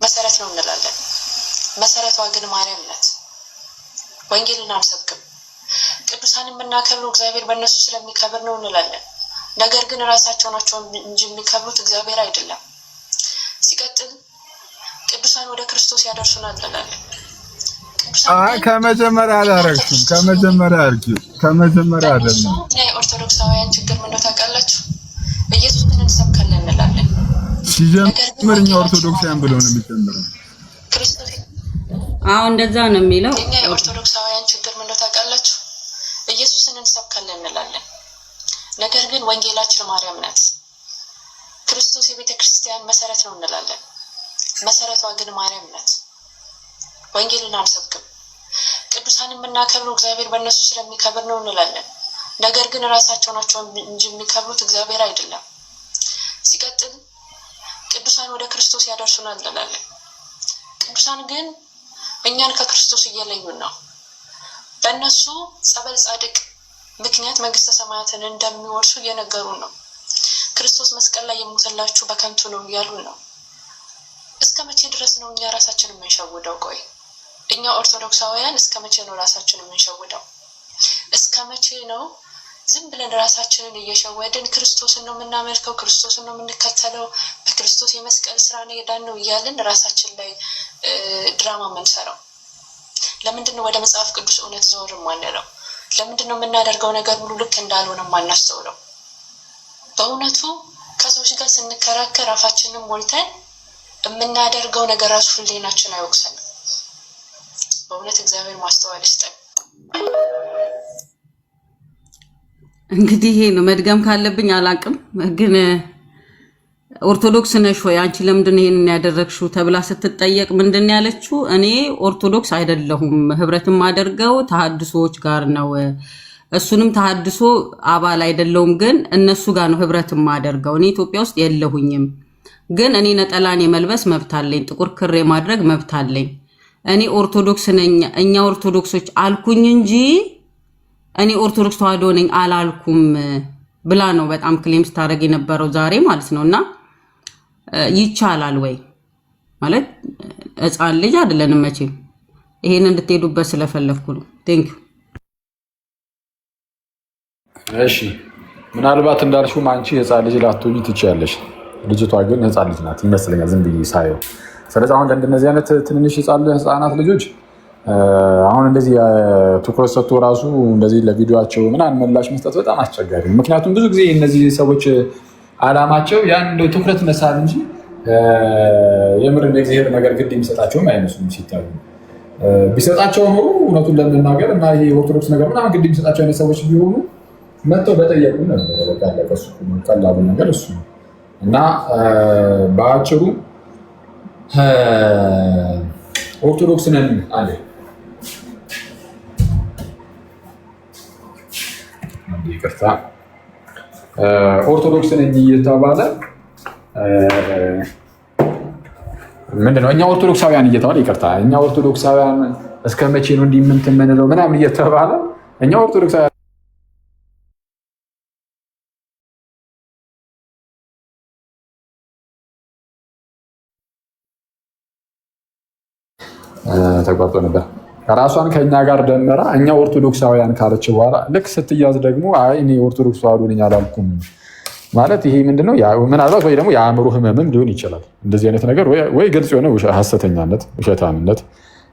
መሰረት ነው እንላለን። መሰረቷ ግን ማርያም ናት። ወንጌልን አንሰብክም። ቅዱሳን የምናከብረው እግዚአብሔር በእነሱ ስለሚከብር ነው እንላለን። ነገር ግን ራሳቸው ናቸው እንጂ የሚከብሩት እግዚአብሔር አይደለም። ሲቀጥል ቅዱሳን ወደ ክርስቶስ ያደርሱናል እንላለን። ከመጀመሪያ አላረግኩም። ከመጀመሪያ አይደለም። ኦርቶዶክሳውያን ችግር ምን ነው ታውቃላችሁ? ኢየሱስን እንሰብካለን እንላለን። ሲጀምር እኛ ኦርቶዶክሳውያን ብለው ነው የሚጀምረው። እንደዛ ነው የሚለው። እኛ የኦርቶዶክሳውያን ችግር ምን ነው ታውቃላችሁ? ኢየሱስን እንሰብካለን እንላለን። ነገር ግን ወንጌላችን ማርያም ናት። ክርስቶስ የቤተ ክርስቲያን መሰረት ነው እንላለን። መሰረቷ ግን ማርያም ናት። ወንጌልን አንሰብክም። ቅዱሳን የምናከብረው እግዚአብሔር በእነሱ ስለሚከብር ነው እንላለን። ነገር ግን ራሳቸው ናቸው እንጂ የሚከብሩት እግዚአብሔር አይደለም። ሲቀጥል ቅዱሳን ወደ ክርስቶስ ያደርሱናል እንላለን። ቅዱሳን ግን እኛን ከክርስቶስ እየለዩን ነው። በእነሱ ጸበል ጻድቅ ምክንያት መንግስተ ሰማያትን እንደሚወርሱ እየነገሩን ነው። ክርስቶስ መስቀል ላይ የሞተላችሁ በከንቱ ነው እያሉን ነው። እስከ መቼ ድረስ ነው እኛ ራሳችንን የምንሸውደው? ቆይ እኛ ኦርቶዶክሳውያን እስከ መቼ ነው ራሳችንን የምንሸውደው? እስከ መቼ ነው ዝም ብለን ራሳችንን እየሸወድን ክርስቶስን ነው የምናመልከው፣ ክርስቶስን ነው የምንከተለው፣ በክርስቶስ የመስቀል ስራ ነው የዳነው እያልን ራሳችን ላይ ድራማ የምንሰራው? ለምንድን ነው ወደ መጽሐፍ ቅዱስ እውነት ዘወር የማንለው? ለምንድን ነው የምናደርገው ነገር ሁሉ ልክ እንዳልሆነ የማናስተውለው? በእውነቱ ከሰዎች ጋር ስንከራከር አፋችንን ሞልተን የምናደርገው ነገር ራሱ ህሊናችን አይወቅሰንም። በእውነት እግዚአብሔር ማስተዋል ይስጠን። እንግዲህ ይሄ ነው። መድገም ካለብኝ አላቅም፣ ግን ኦርቶዶክስ ነሽ ወይ አንቺ ለምንድን ይሄን ያደረግሽው ተብላ ስትጠየቅ ምንድን ያለችው? እኔ ኦርቶዶክስ አይደለሁም፣ ህብረትም አደርገው ተሐድሶዎች ጋር ነው። እሱንም ተሐድሶ አባል አይደለሁም፣ ግን እነሱ ጋር ነው ህብረትም አደርገው። እኔ ኢትዮጵያ ውስጥ የለሁኝም፣ ግን እኔ ነጠላን የመልበስ መብት አለኝ፣ ጥቁር ክር የማድረግ መብት አለኝ። እኔ ኦርቶዶክስ ነኝ፣ እኛ ኦርቶዶክሶች አልኩኝ እንጂ እኔ ኦርቶዶክስ ተዋህዶ ነኝ አላልኩም ብላ ነው በጣም ክሌም ስታደርግ የነበረው ዛሬ ማለት ነው። እና ይቻላል ወይ ማለት ህፃን ልጅ አይደለንም መቼም። ይሄን እንድትሄዱበት ስለፈለኩ ነው። ቴንክ ዩ። እሺ ምናልባት እንዳልሽውም አንቺ ህፃን ልጅ ላትሆኚ ትችያለሽ። ልጅቷ ግን ህፃን ልጅ ናት ይመስለኛል ዝም ብዬ ሳየው። ስለዚህ አሁን እንደነዚህ አይነት ትንንሽ ህፃናት ልጆች አሁን እንደዚህ ትኩረት ሰጥቶ ራሱ እንደዚህ ለቪዲዮቸው ምናምን ምላሽ መስጠት በጣም አስቸጋሪ ነው። ምክንያቱም ብዙ ጊዜ እነዚህ ሰዎች አላማቸው ያን ትኩረት መሳብ እንጂ የምር እግዚአብሔር ነገር ግድ የሚሰጣቸውም አይመስሉም ሲታዩ። ቢሰጣቸው ኖሮ እውነቱን ለመናገር እና ይሄ ኦርቶዶክስ ነገር ምናምን ግድ የሚሰጣቸው አይነት ሰዎች ቢሆኑ መጥተው በጠየቁ ነበር። ቀላሉ ነገር እሱ ነው እና በአጭሩ ኦርቶዶክስ ነን አለ። ይቅርታ ኦርቶዶክስ ነኝ እየተባለ ምንድነው እኛ ኦርቶዶክሳውያን እየተባለ ይቅርታ እኛ ኦርቶዶክሳውያን እስከ መቼ ነው እንዲህ ምን የምንለው ምናምን እየተባለ እኛ ኦርቶዶክሳውያን ተቋርጦ ነበር። ራሷን ከኛ ጋር ደመራ እኛ ኦርቶዶክሳውያን ካለች በኋላ ልክ ስትያዝ ደግሞ አይ እኔ ኦርቶዶክስ ተዋሕዶ ነኝ አላልኩም ማለት ይሄ ምንድነው? ምናልባት ወይ ደግሞ የአእምሮ ህመምም ሊሆን ይችላል። እንደዚህ አይነት ነገር ወይ ግልጽ የሆነ ሐሰተኛነት፣ ውሸታምነት፣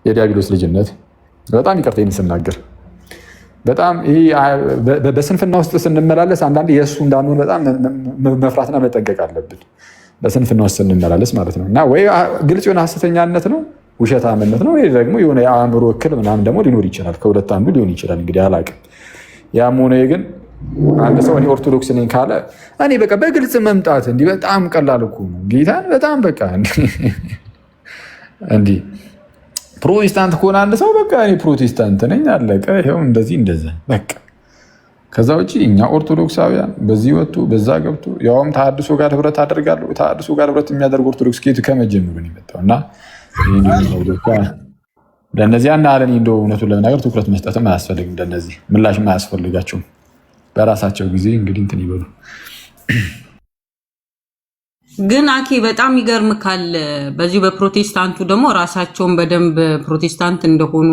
የዲያብሎስ ልጅነት። በጣም ይቅርታ ይህን ስናገር በጣም ይሄ በስንፍና ውስጥ ስንመላለስ አንዳንዴ የእሱ እንዳንሆን በጣም መፍራትና መጠንቀቅ አለብን። በስንፍና ውስጥ ስንመላለስ ማለት ነው እና ወይ ግልጽ የሆነ ሐሰተኛነት ነው ውሸታምነት ነው ወይ ደግሞ የሆነ የአእምሮ እክል ምናምን ደግሞ ሊኖር ይችላል። ከሁለት አንዱ ሊሆን ይችላል። እንግዲህ አላውቅም። ያም ሆነ ግን አንድ ሰው እኔ ኦርቶዶክስ ነኝ ካለ እኔ በቃ በግልጽ መምጣት እንዲህ በጣም ቀላል እኮ ነው። ጌታን በጣም በቃ እንዲህ ፕሮቴስታንት ከሆነ አንድ ሰው በቃ እኔ ፕሮቴስታንት ነኝ አለቀ። ይኸው እንደዚህ እንደዛ በቃ። ከዛ ውጭ እኛ ኦርቶዶክሳውያን በዚህ ወጡ በዛ ገብቶ ያውም ተሐድሶ ጋር ህብረት አደርጋለሁ። ተሐድሶ ጋር ህብረት የሚያደርግ ኦርቶዶክስ ከየት ከመጀመሩ ነው የመጣው እና ለእነዚህ ያን አለን እንደው እውነቱን ለመናገር ትኩረት መስጠትም አያስፈልግም። እንደነዚህ ምላሽም አያስፈልጋቸውም። በራሳቸው ጊዜ እንግዲህ እንትን ይበሉ። ግን አኬ በጣም ይገርምካል። በዚሁ በፕሮቴስታንቱ ደግሞ ራሳቸውን በደንብ ፕሮቴስታንት እንደሆኑ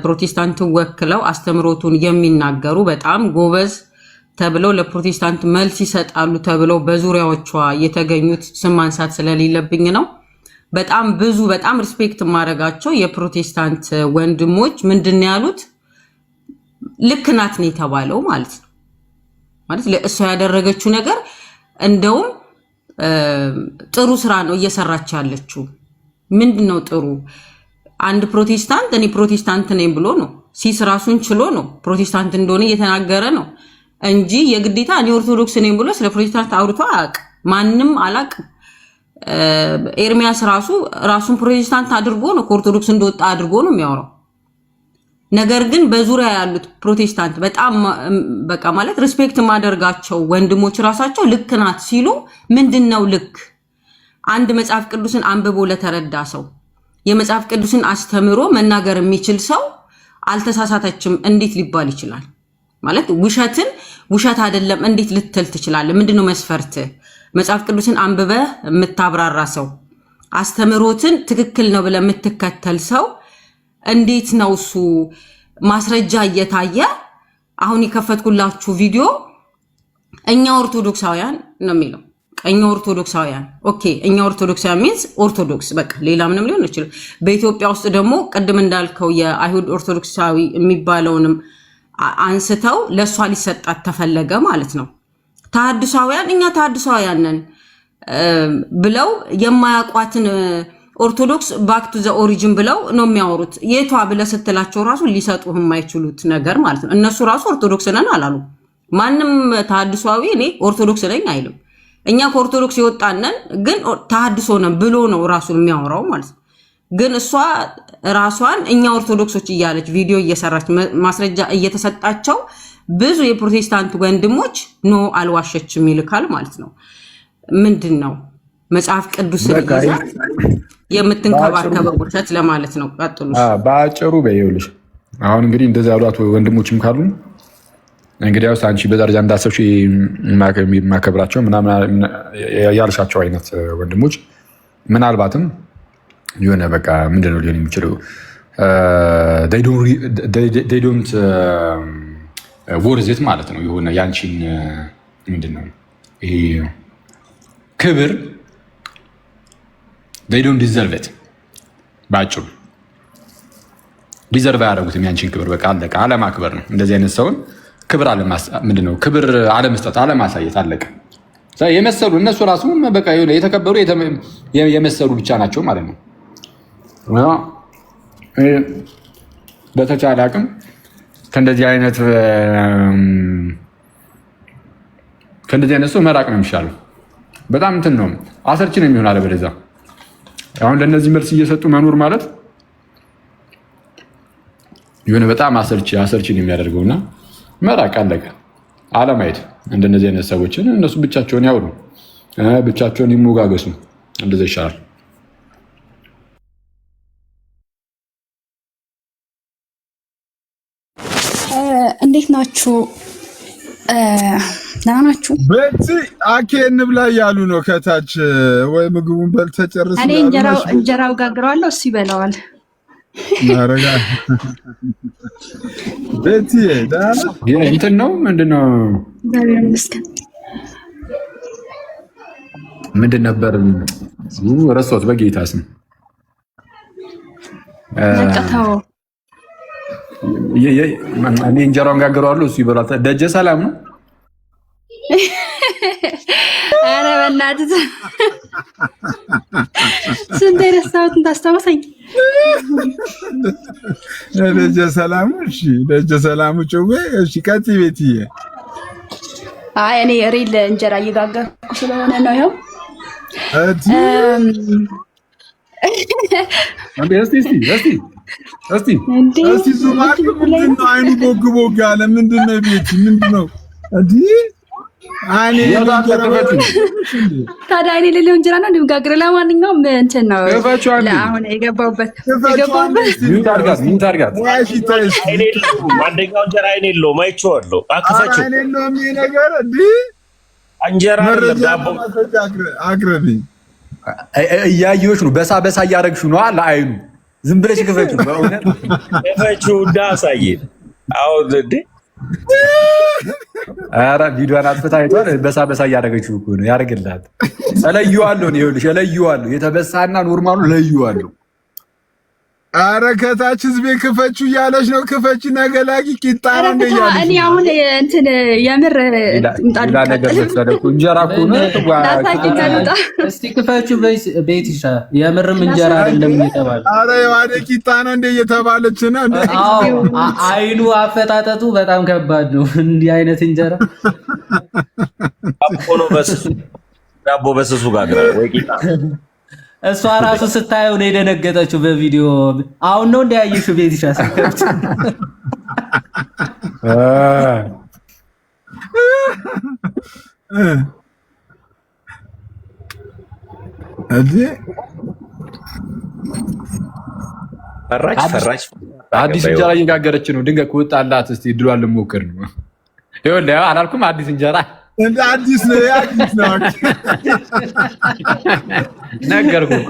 ፕሮቴስታንትን ወክለው አስተምሮቱን የሚናገሩ በጣም ጎበዝ ተብለው ለፕሮቴስታንት መልስ ይሰጣሉ ተብለው በዙሪያዎቿ የተገኙት ስም ማንሳት ስለሌለብኝ ነው። በጣም ብዙ በጣም ሪስፔክት የማደርጋቸው የፕሮቴስታንት ወንድሞች ምንድን ያሉት ልክ ናት ነው የተባለው ማለት ነው። ማለት ለእሷ ያደረገችው ነገር እንደውም ጥሩ ስራ ነው እየሰራች ያለችው። ምንድነው ጥሩ? አንድ ፕሮቴስታንት እኔ ፕሮቴስታንት ነኝ ብሎ ነው ሲስ ራሱን ችሎ ነው ፕሮቴስታንት እንደሆነ እየተናገረ ነው እንጂ የግዴታ እኔ ኦርቶዶክስ ነኝ ብሎ ስለ ፕሮቴስታንት አውርቶ አያውቅም። ማንም አላውቅም። ኤርሚያስ ራሱን ፕሮቴስታንት አድርጎ ነው ከኦርቶዶክስ እንደወጣ አድርጎ ነው የሚያወራው። ነገር ግን በዙሪያ ያሉት ፕሮቴስታንት በጣም በቃ ማለት ሪስፔክት ማደርጋቸው ወንድሞች ራሳቸው ልክ ናት ሲሉ ምንድነው ልክ? አንድ መጽሐፍ ቅዱስን አንብቦ ለተረዳ ሰው የመጽሐፍ ቅዱስን አስተምሮ መናገር የሚችል ሰው አልተሳሳተችም እንዴት ሊባል ይችላል? ማለት ውሸትን ውሸት አይደለም እንዴት ልትል ትችላለህ? ምንድነው መስፈርት? መጽሐፍ ቅዱስን አንብበህ የምታብራራ ሰው አስተምሮትን ትክክል ነው ብለህ የምትከተል ሰው እንዴት ነው እሱ ማስረጃ እየታየ አሁን የከፈትኩላችሁ ቪዲዮ እኛ ኦርቶዶክሳውያን ነው የሚለው። እኛ ኦርቶዶክሳውያን ኦኬ፣ እኛ ኦርቶዶክሳውያን ሚንስ ኦርቶዶክስ በቃ ሌላ ምንም ሊሆን ይችላል። በኢትዮጵያ ውስጥ ደግሞ ቅድም እንዳልከው የአይሁድ ኦርቶዶክሳዊ የሚባለውንም አንስተው ለእሷ ሊሰጣት ተፈለገ ማለት ነው። ተሐድሳውያን እኛ ተሐድሳውያን ነን ብለው የማያውቋትን ኦርቶዶክስ ባክ ቱ ዘ ኦሪጂን ብለው ነው የሚያወሩት። የቷ ብለህ ስትላቸው ራሱ ሊሰጡህ የማይችሉት ነገር ማለት ነው። እነሱ ራሱ ኦርቶዶክስ ነን አላሉ። ማንም ተሐድሳዊ እኔ ኦርቶዶክስ ነኝ አይልም። እኛ ከኦርቶዶክስ የወጣነን ግን ተሐድሶ ነን ብሎ ነው ራሱን የሚያወራው ማለት ነው። ግን እሷ ራሷን እኛ ኦርቶዶክሶች እያለች ቪዲዮ እየሰራች ማስረጃ እየተሰጣቸው ብዙ የፕሮቴስታንት ወንድሞች ኖ አልዋሸችም ይልካል ማለት ነው። ምንድን ነው መጽሐፍ ቅዱስ የምትንከባከበው ውሸት ለማለት ነው። ቀጥሉ። በአጭሩ በይውልሽ አሁን እንግዲህ እንደዛ ያሏት ወንድሞችም ካሉ እንግዲህ ያው አንቺ በደረጃ እንዳሰብሽ የማከብራቸው ምናምን ያልሻቸው አይነት ወንድሞች ምናልባትም የሆነ በቃ ምንድነው ሊሆን የሚችለው they don't ወርዝት ማለት ነው። የሆነ ያንቺን ምንድነው ይሄ ክብር they don't deserve it። ባጭሩ ዲዘርቭ አያደርጉትም ያንቺን ክብር። በቃ አለቀ። አለማክበር ነው። እንደዚህ አይነት ሰውን ክብር ምንድነው ክብር አለመስጠት፣ አለማሳየት፣ አለቀ። የመሰሉ እነሱ ራሱ በቃ የተከበሩ የመሰሉ ብቻ ናቸው ማለት ነው። በተቻለ አቅም ከእንደዚህ አይነት ሰው መራቅ ነው የሚሻለው። በጣም እንትን ነው አሰልቺ ነው የሚሆን አለበለዚያ። አሁን ለእነዚህ መልስ እየሰጡ መኖር ማለት የሆነ በጣም አሰልቺ ነው የሚያደርገውና መራቅ አለቀ። አለማየት እንደነዚህ አይነት ሰዎችን እነሱ ብቻቸውን ያውሩ፣ ብቻቸውን ይሞጋገሱ፣ እንደዛ ይሻላል። እንዴት ናችሁ? ደህና ናችሁ? በዚህ አኬ እንብላ እያሉ ነው ከታች። ወይ ምግቡን በልተህ ጨርስ። እኔ እንጀራው ጋግረዋለሁ፣ እሱ ይበላዋል። ማረጋ ቤቲ ዳና እንትን ነው ምንድነው? ምንድን ነበር ረሳሁት። በጌታ ስም እኔ እንጀራውን ጋግረዋለሁ፣ እሱ ይበላል። ደጀ ሰላም ነው። ኧረ በእናትህ ስንት የረሳሁትን ታስታውሰኝ። ደጀ ሰላሙ እሺ፣ ደጀ ሰላሙ ጭዌ እሺ። ቀጥይ ቤትዬ። አይ እኔ ሪል እንጀራ እየጋገርኩ ስለሆነ ነው። ይኸው እስቲ ዙማ ምንድን ነው? አይኑ ቦግ ቦግ አለ። ምንድን ነው ቤቲ? ምንድን ነው እንዲህ? ታዲያ እኔ ሌላው እንጀራ ነው እንደምጋግረው። ለማንኛውም እንትን ነው አሁን የገባሁበት አንደኛው እንጀራ አይኔ የለውም። አይቼዋለሁ። አክፈችው አይኔ የለውም። ይሄ ነገር እንዲህ እንጀራ ዳቦ አቅርቢ። እያየሁሽ ነው። በሳ እያደረግሽ ነው ለአይኑ። ዝም ብለሽ ክፈችው። በእውነት ክፈችው እንዳሳየ አሁን እንዴ ኧረ ቪዲዮን አጥፍታ አይቷል። በሳ እያደረገችው እኮ ነው። ያደርግላት። እለየዋለሁ ነው ይኸውልሽ፣ እለየዋለሁ። የተበሳና ኖርማሉ እለየዋለሁ። ኧረ ከታች ህዝቤ ክፈችው እያለች ነው። ክፈች ነገላጊ ቂጣ ነው እንደ እያለች እኔ አሁን እንትን የምር ሌላ ነገር መሰለኩ። እንጀራ እኮ ነው። እስቲ ክፈችው ቤት ይሻ የምርም እንጀራ አይደለም እየተባለ ኧረ የዋደ ቂጣ ነው እንደ እየተባለች ነው። አይኑ አፈጣጠጡ በጣም ከባድ ነው። እንዲህ አይነት እንጀራ ዳቦ በስሱ ጋር ወይ ቂጣ እሷ ራሱ ስታየው ነው የደነገጠችው በቪዲዮ። አሁን ነው እንዳያየሽው ቤት ይሻ ሰከፍት ፈራች አዲስ እንጀራ እየጋገረች ነው። ድንገት ከወጣላት እስቲ እድሏን ልሞክር ነው። ይኸውልህ አላልኩም አዲስ እንጀራ እንደ አዲስ ነው። አዲስ ነው ነገርኩህ እኮ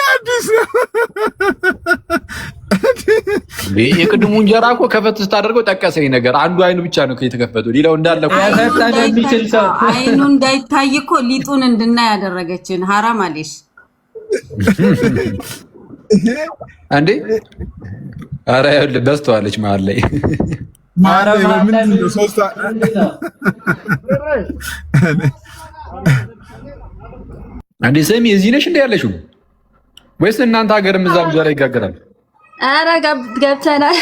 አዲስ ነው። የቅድሙ እንጀራ እኮ ከፈት ስታደርገው ጠቀሰኝ ነገር። አንዱ አይኑ ብቻ ነው የተከፈተው፣ ሌላው እንዳለ ያፈጣን የሚችል ሰው አይኑ እንዳይታይ እኮ ሊጡን እንድናይ ያደረገችን ሐራም አለሽ እንዴ! ኧረ ይኸውልህ በስተዋለች መሀል ላይ አንዴ ስሚ፣ እዚህ ነሽ እንደ ያለሽው ወይስ እናንተ ሀገር እዛም እንጀራ ይጋገራል? ኧረ ገብተናል።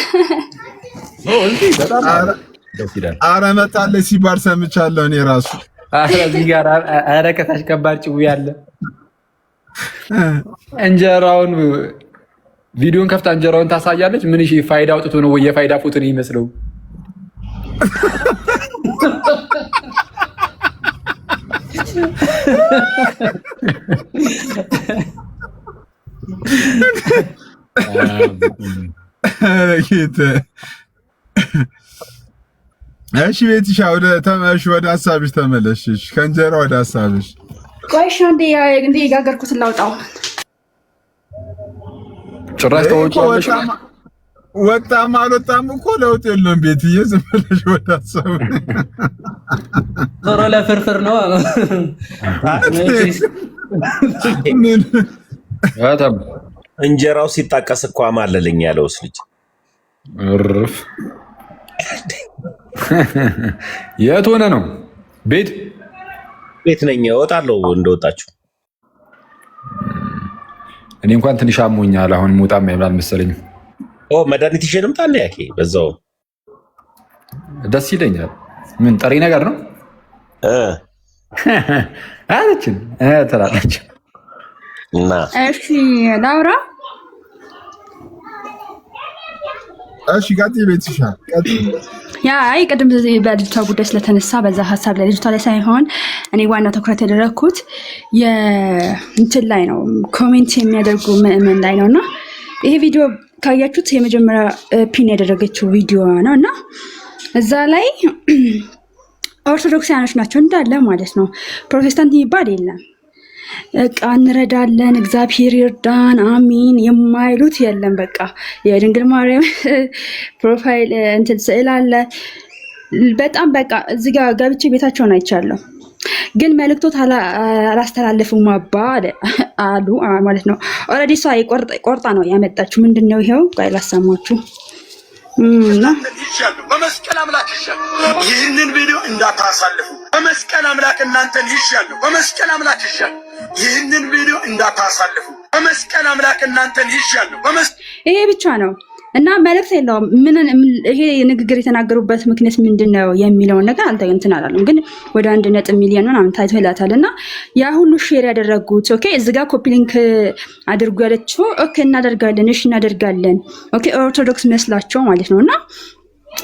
ኧረ መጣለች ሲባል ሰምቻለሁ እኔ ራሱ። እዚህ ጋር ኧረ ከታች ከባድ ጭው ያለ እንጀራውን ቪዲዮን ከፍታ እንጀራውን ታሳያለች። ምን እሺ ፋይዳ አውጥቶ ነው ወይ የፋይዳ ፎቶ ነው የሚመስለው? እሺ ቤትሻ ወደ ሀሳብሽ ተመለስሽ። ከእንጀራ ወደ ሀሳብሽ። ቆይሽ እንዴ የጋገርኩትን ላውጣው። ጭራሽ ተወጪዋለሽ። ወጣም አልወጣም እኮ ለውጥ የለውም። ቤትዬ ዝም ብለሽ ወደ ሀሳብ ዞሮ ለፍርፍር ነው። እንጀራው ሲጣቀስ እኮ አማለልኝ ያለውስ ልጅ እርፍ። የት ሆነ ነው? ቤት ነኝ። እወጣለሁ እንደወጣችሁ። እኔ እንኳን ትንሽ አሞኛል። አሁን ሞጣም ይብላል መሰለኝ። መድኃኒት ይዤ ልምጣ እንደ ያኬ በዛው ደስ ይለኛል። ምን ጠሪ ነገር ነው አለችን ትላለች። እና እሺ ላውራ። እሺ ቀጥይ ቤትሻ ቀጥይ። አይ ቅድም በልጅቷ ጉዳይ ስለተነሳ በዛ ሀሳብ ላይ ልጅቷ ላይ ሳይሆን እኔ ዋና ትኩረት ያደረግኩት እንትን ላይ ነው፣ ኮሜንት የሚያደርጉ ምዕመን ላይ ነው። እና ይሄ ቪዲዮ ካያችሁት የመጀመሪያ ፒን ያደረገችው ቪዲዮ ነው እና እዛ ላይ ኦርቶዶክሳውያኖች ናቸው እንዳለ ማለት ነው። ፕሮቴስታንት የሚባል የለም። በቃ እንረዳለን፣ እግዚአብሔር ይርዳን፣ አሚን የማይሉት የለም። በቃ የድንግል ማርያም ፕሮፋይል እንትን ስዕል አለ። በጣም በቃ እዚህ ጋር ገብቼ ቤታቸውን አይቻለሁ። ግን መልእክቶት አላስተላለፉም አባ አሉ ማለት ነው። ኦልሬዲ እሷ ቆርጣ ነው ያመጣችሁ። ምንድነው ይሄው ጋር ላሰማችሁ በመስቀል አምላክ ይሻለሁ። ይህንን ቪዲዮ እንዳታሳልፉ። በመስቀል አምላክ እናንተን ይሻለሁ። በመስቀል አምላክ ይሻለሁ። ይህንን ቪዲዮ እንዳታሳልፉ። በመስቀል አምላክ እናንተን ይሻለሁ። ይሄ ብቻ ነው እና መልእክት የለውም። ይሄ ንግግር የተናገሩበት ምክንያት ምንድነው የሚለውን ነገር እንትን አላለም። ግን ወደ 1 ሚሊዮን ምናምን ታይቶ ይላታል። እና ያ ሁሉ ሼር ያደረጉት ኦኬ፣ እዚህ ጋር ኮፒ ሊንክ አድርጉ ያለችው ኦኬ፣ እናደርጋለን፣ እሺ እናደርጋለን። ኦኬ ኦርቶዶክስ መስላቸው ማለት ነው። እና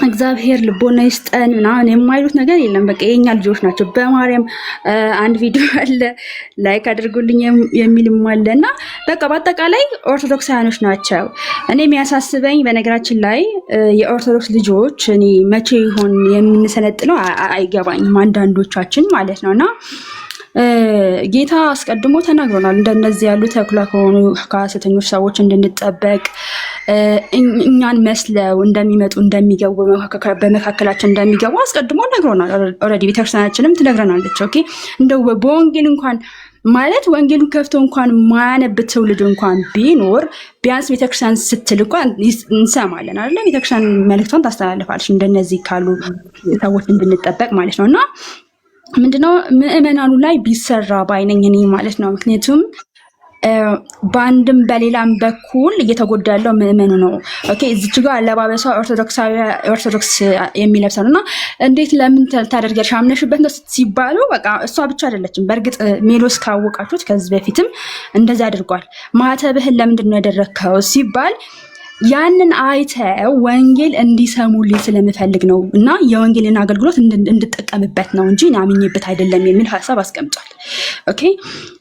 እግዚአብሔር ልቦና ይስጠን ምናምን የማይሉት ነገር የለም። በቃ የኛ ልጆች ናቸው። በማርያም አንድ ቪዲዮ አለ ላይክ አድርጉልኝ የሚልም አለ። እና በቃ በአጠቃላይ ኦርቶዶክሳውያኖች ናቸው። እኔ የሚያሳስበኝ በነገራችን ላይ የኦርቶዶክስ ልጆች እኔ መቼ ይሆን የምንሰነጥለው አይገባኝም፣ አንዳንዶቻችን ማለት ነው። እና ጌታ አስቀድሞ ተናግሮናል። እንደነዚህ ያሉ ተኩላ ከሆኑ ከሐሰተኞች ሰዎች እንድንጠበቅ፣ እኛን መስለው እንደሚመጡ እንደሚገቡ፣ በመካከላችን እንደሚገቡ አስቀድሞ ነግሮናል። ኦልሬዲ ቤተክርስቲያናችንም ትነግረናለች። ኦኬ እንደው በወንጌል እንኳን ማለት ወንጌሉን ከፍቶ እንኳን ማያነብ ትውልድ እንኳን ቢኖር ቢያንስ ቤተክርስቲያን ስትል እንኳን እንሰማለን አይደለ? ቤተክርስቲያን መልእክቷን ታስተላልፋለች እንደነዚህ ካሉ ሰዎች እንድንጠበቅ ማለት ነው። እና ምንድነው ምዕመናኑ ላይ ቢሰራ ባይነኝ እኔ ማለት ነው። ምክንያቱም በአንድም በሌላም በኩል እየተጎዳ ያለው ምዕመኑ ነው። ኦኬ እዚች ጋር አለባበሷ ኦርቶዶክስ የሚለብሰው እና እንዴት ለምን ታደርጊያለሽ አምነሽበት ነው ሲባሉ በቃ እሷ ብቻ አይደለችም። በእርግጥ ሜሎስ ካወቃችሁት ከዚህ በፊትም እንደዚህ አድርጓል። ማተብህን ለምንድን ነው ያደረግከው ሲባል ያንን አይተው ወንጌል እንዲሰሙልኝ ስለምፈልግ ነው እና የወንጌልን አገልግሎት እንድጠቀምበት ነው እንጂ አምኜበት አይደለም የሚል ሀሳብ አስቀምጧል። ኦኬ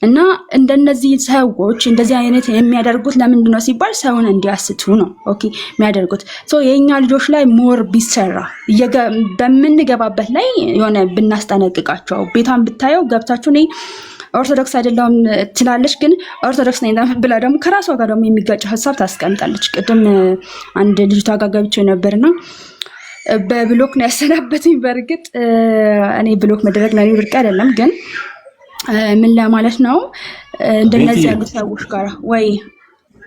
እና እንደነዚህ ሰዎች እንደዚህ አይነት የሚያደርጉት ለምንድን ነው ሲባል ሰውን እንዲያስቱ ነው። ኦኬ የሚያደርጉት የኛ ልጆች ላይ ሞር ቢሰራ በምንገባበት ላይ የሆነ ብናስጠነቅቃቸው። ቤቷን ብታየው ገብታችሁ እኔ ኦርቶዶክስ አይደለም ትላለች፣ ግን ኦርቶዶክስ ነኝ ብላ ደግሞ ከራሷ ጋር ደግሞ የሚጋጭ ሀሳብ ታስቀምጣለች። ቅድም አንድ ልጅቷ ጋር ገብቼ ነበርና በብሎክ ነው ያሰናበትኝ። በእርግጥ እኔ ብሎክ መደረግ ለኔ ብርቅ አይደለም፣ ግን ምን ለማለት ነው እንደነዚህ ያሉ ሰዎች ጋር ወይ